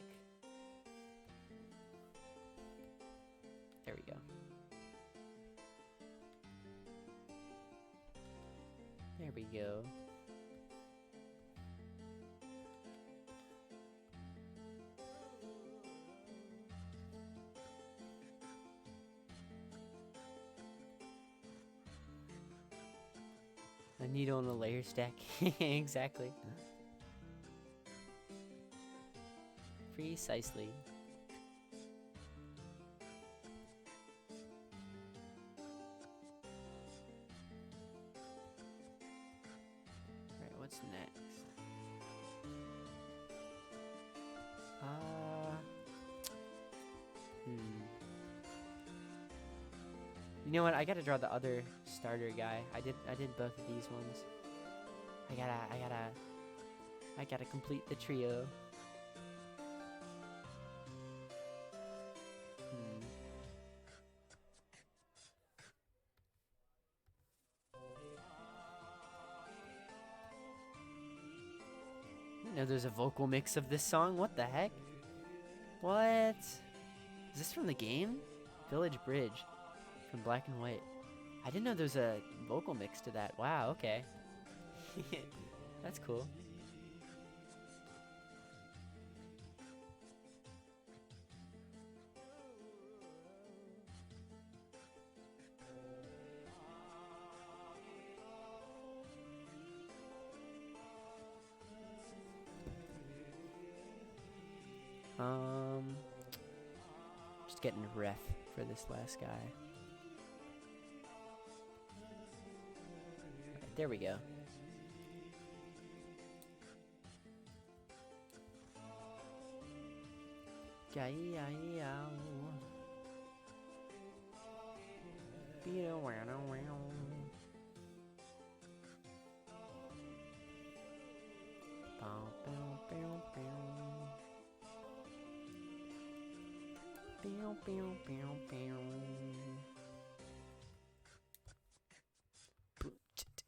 There we go. There we go. A needle in a layer stack. Exactly. Precisely. Alright, what's next? You know what? I gotta draw the other starter guy. I did both of these ones. I gotta complete the trio. You know, there's a vocal mix of this song. What the heck? What? Is this from the game? Village Bridge. From Black and White. I didn't know there's a vocal mix to that. Wow, okay. That's cool. Um, just getting a ref for this last guy. Right, there we go.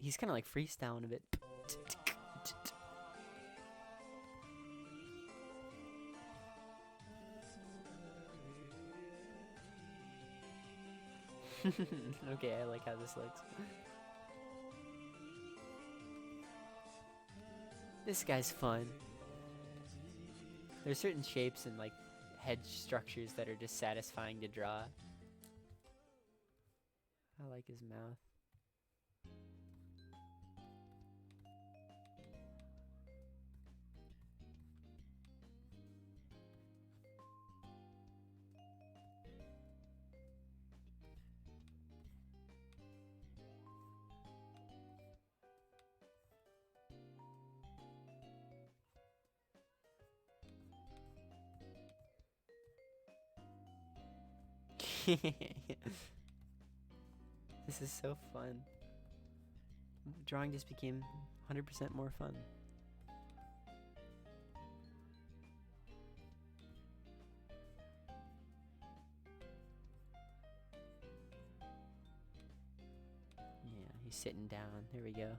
He's kind of like freestyling a bit. Okay, I like how this looks. This guy's fun. There's certain shapes and like head structures that are just satisfying to draw. I like his mouth. This is so fun. Drawing just became 100% more fun. Yeah, he's sitting down. There we go.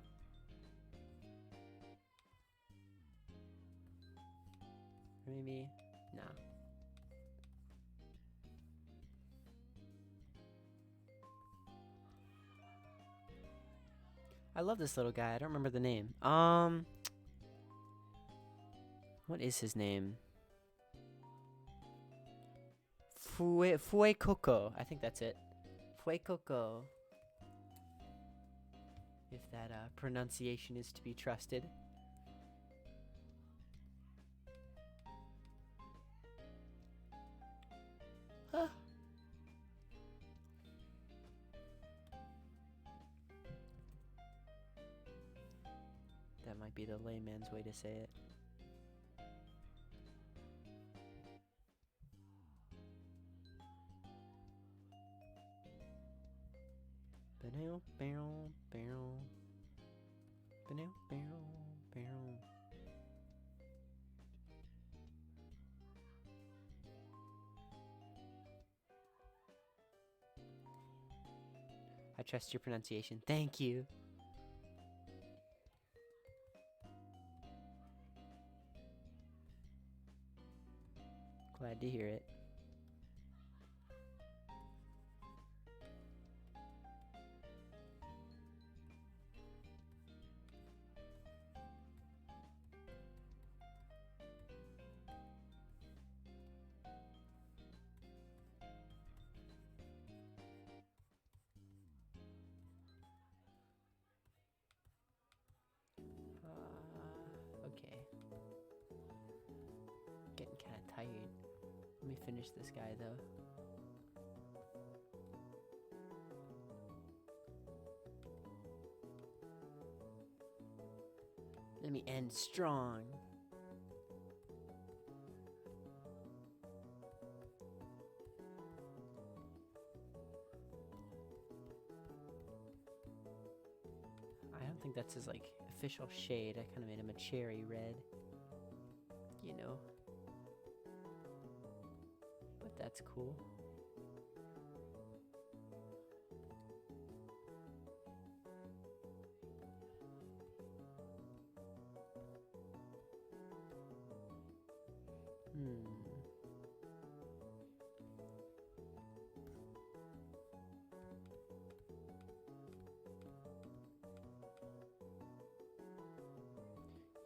Or maybe, no. I love this little guy. I don't remember the name. What is his name? Fue Coco. I think that's it. Fue Coco. If that pronunciation is to be trusted. Huh. That might be the layman's way to say it. Barrel, barrel, barrel. Barrel, barrel, barrel. I trust your pronunciation. Thank you. Glad to hear it. Okay. Getting kind of tired. Let me finish this guy though. Let me end strong. I don't think that's his like official shade. I kind of made him a cherry red. You know. But that's cool.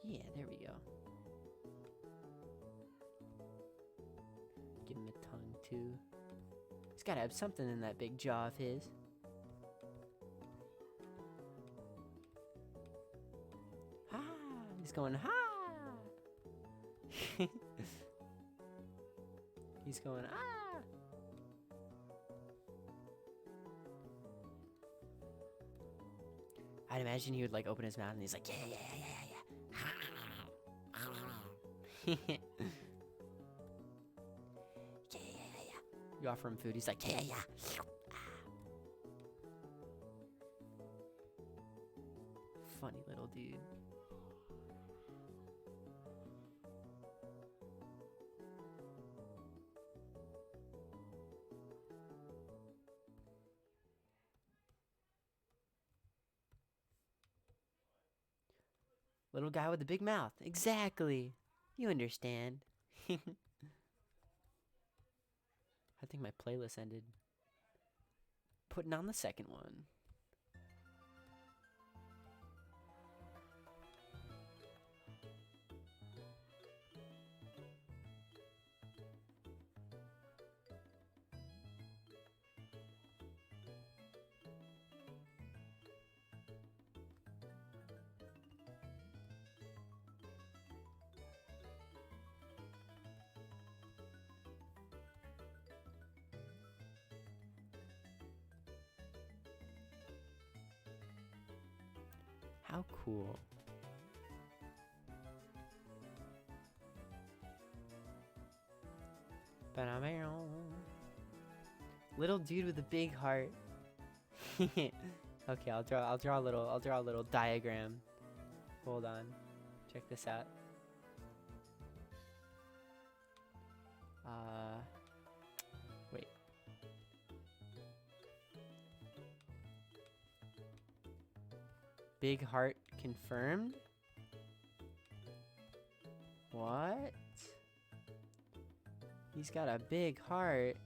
Yeah, there we go. Give him a tongue too. He's gotta have something in that big jaw of his. Ha! He's going ha! He's going, ah! I'd imagine he would like open his mouth and he's like, yeah. Yeah. You offer him food, he's like, yeah. Funny little dude. Little guy with a big mouth. Exactly. You understand. I think my playlist ended. Putting on the second one. How cool. Little dude with a big heart. Okay, I'll draw a little diagram. Hold on. Check this out. Wait. Big heart confirmed? What? He's got a big heart.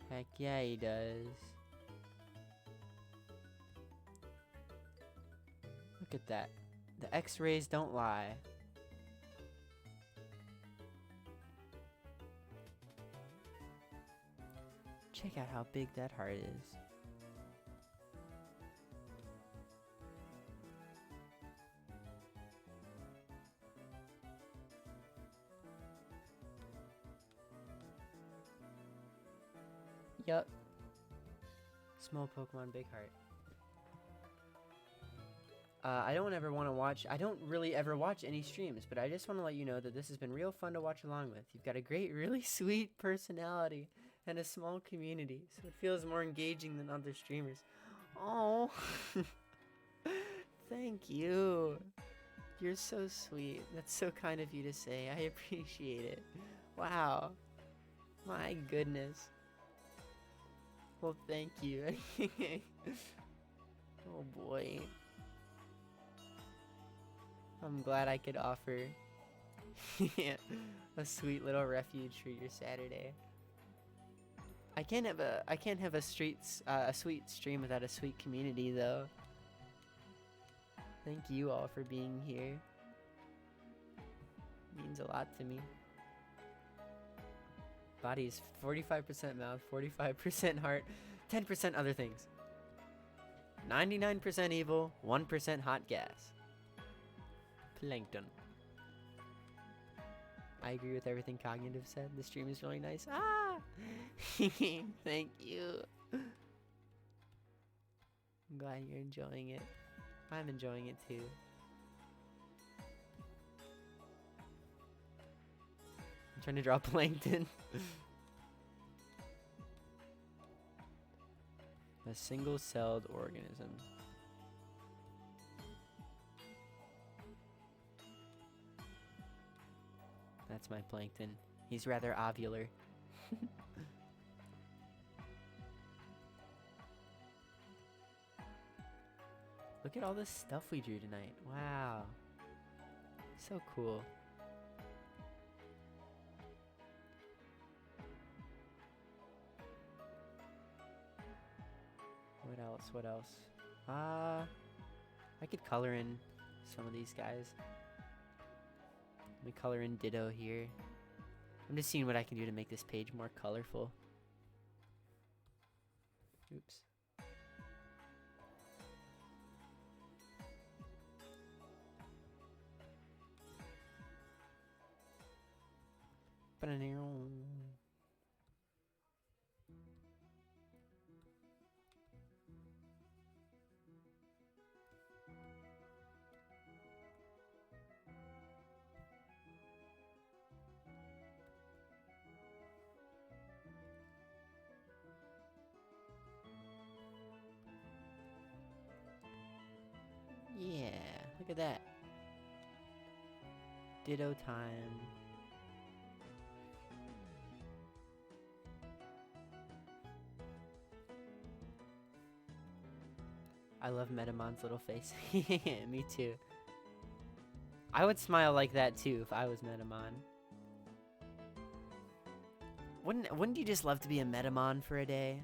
Heck yeah, he does. Look at that. The X-rays don't lie. Check out how big that heart is. Yup. Small Pokemon, big heart. I don't really ever watch any streams, but I just want to let you know that this has been real fun to watch along with. You've got a great, really sweet personality and a small community, so it feels more engaging than other streamers. Oh, thank you. You're so sweet. That's so kind of you to say. I appreciate it. Wow. My goodness. Well, thank you. Oh boy. I'm glad I could offer a sweet little refuge for your Saturday. I can't have a sweet stream without a sweet community though. Thank you all for being here. It means a lot to me. Body's 45% mouth, 45% heart, 10% other things. 99% evil, 1% hot gas. Plankton. I agree with everything Cognitive said. The stream is really nice. Ah! Thank you. I'm glad you're enjoying it. I'm enjoying it too. I'm trying to draw plankton. A single-celled organism. That's my plankton. He's rather ovular. Look at all this stuff we drew tonight. Wow. So cool. What else? I could color in some of these guys. Let me color in Ditto here. I'm just seeing what I can do to make this page more colorful. Oops. at that. Ditto time. I love Metamon's little face. Me too. I would smile like that too if I was Metamon. Wouldn't you just love to be a Metamon for a day?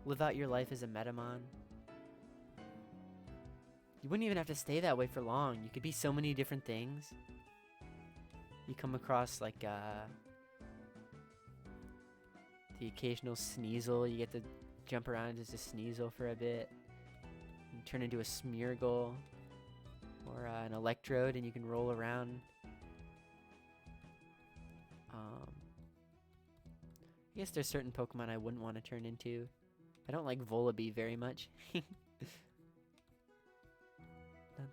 Live out your life as a Metamon. You wouldn't even have to stay that way for long. You could be so many different things. You come across like the occasional Sneasel. You get to jump around as a Sneasel for a bit. You turn into a Smeargle or an Electrode, and you can roll around. I guess there's certain Pokemon I wouldn't want to turn into. I don't like Volibee very much. Not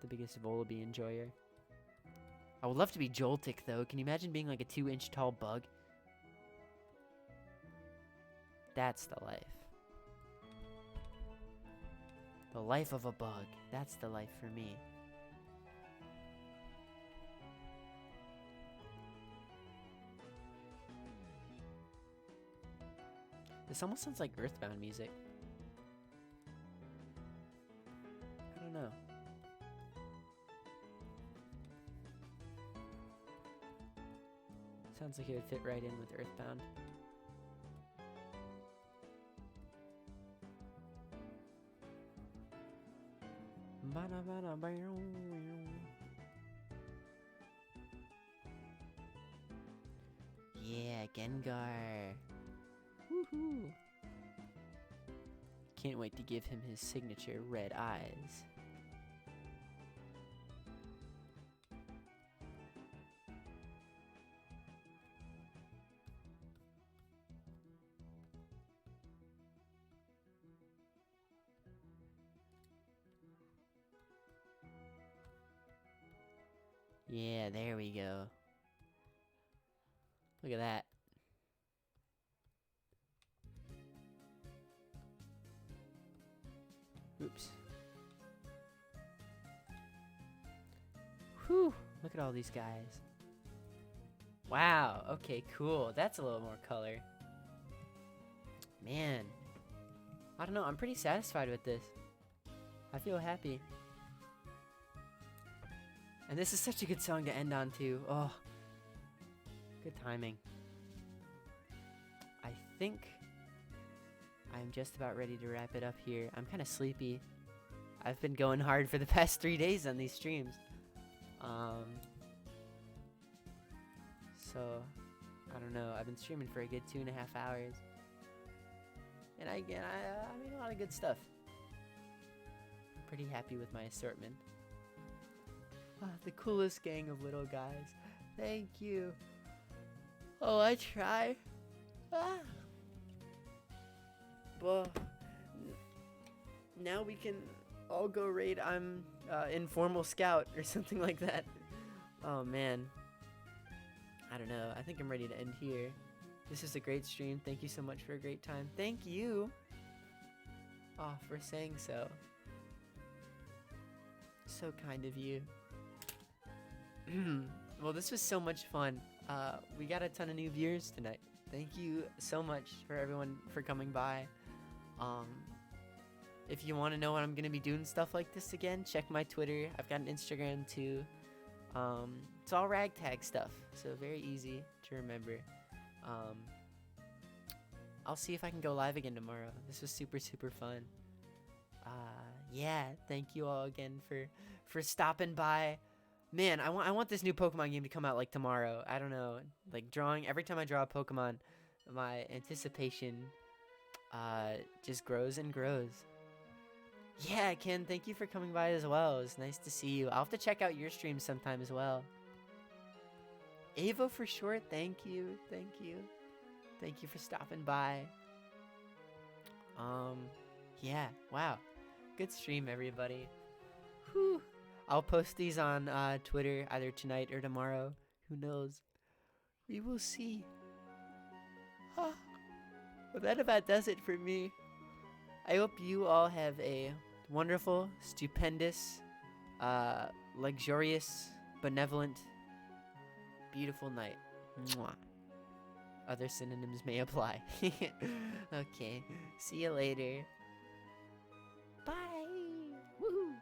the biggest Volibee enjoyer. I would love to be Joltik, though. Can you imagine being like a 2-inch tall bug? That's the life. The life of a bug. That's the life for me. This almost sounds like Earthbound music. I don't know. Sounds like it would fit right in with Earthbound. Yeah, Gengar. Woohoo! Can't wait to give him his signature red eyes. Yeah, there we go. Look at that. Oops. Whew. Look at all these guys. Wow. Okay, cool. That's a little more color. Man. I don't know. I'm pretty satisfied with this. I feel happy. And this is such a good song to end on, too. Oh. Good timing. I think I'm just about ready to wrap it up here. I'm kind of sleepy. I've been going hard for the past 3 days on these streams. So, I don't know. I've been streaming for a good 2.5 hours. And I made a lot of good stuff. I'm pretty happy with my assortment. The coolest gang of little guys. Thank you. Oh, I try. Well, now we can all go raid I'm Informal Scout or something like that. Oh, man. I don't know. I think I'm ready to end here. This is a great stream. Thank you so much for a great time. Thank you. Oh, for saying so. So kind of you. Well, this was so much fun. We got a ton of new viewers tonight. Thank you so much for everyone for coming by. If you want to know when I'm going to be doing stuff like this again, check my Twitter. I've got an Instagram too. It's all ragtag stuff, so very easy to remember. I'll see if I can go live again tomorrow. This was super, super fun. Yeah, thank you all again for stopping by. Man, I want this new Pokemon game to come out like tomorrow. I don't know, like every time I draw a Pokemon, my anticipation just grows and grows. Yeah, Ken, thank you for coming by as well. It was nice to see you. I'll have to check out your stream sometime as well. Avo for short, thank you. Thank you. Thank you for stopping by. Yeah, wow. Good stream, everybody. Whew. I'll post these on Twitter either tonight or tomorrow. Who knows? We will see. Well, that about does it for me. I hope you all have a wonderful, stupendous, luxurious, benevolent, beautiful night. Mwah. Other synonyms may apply. Okay, see you later. Bye. Woohoo.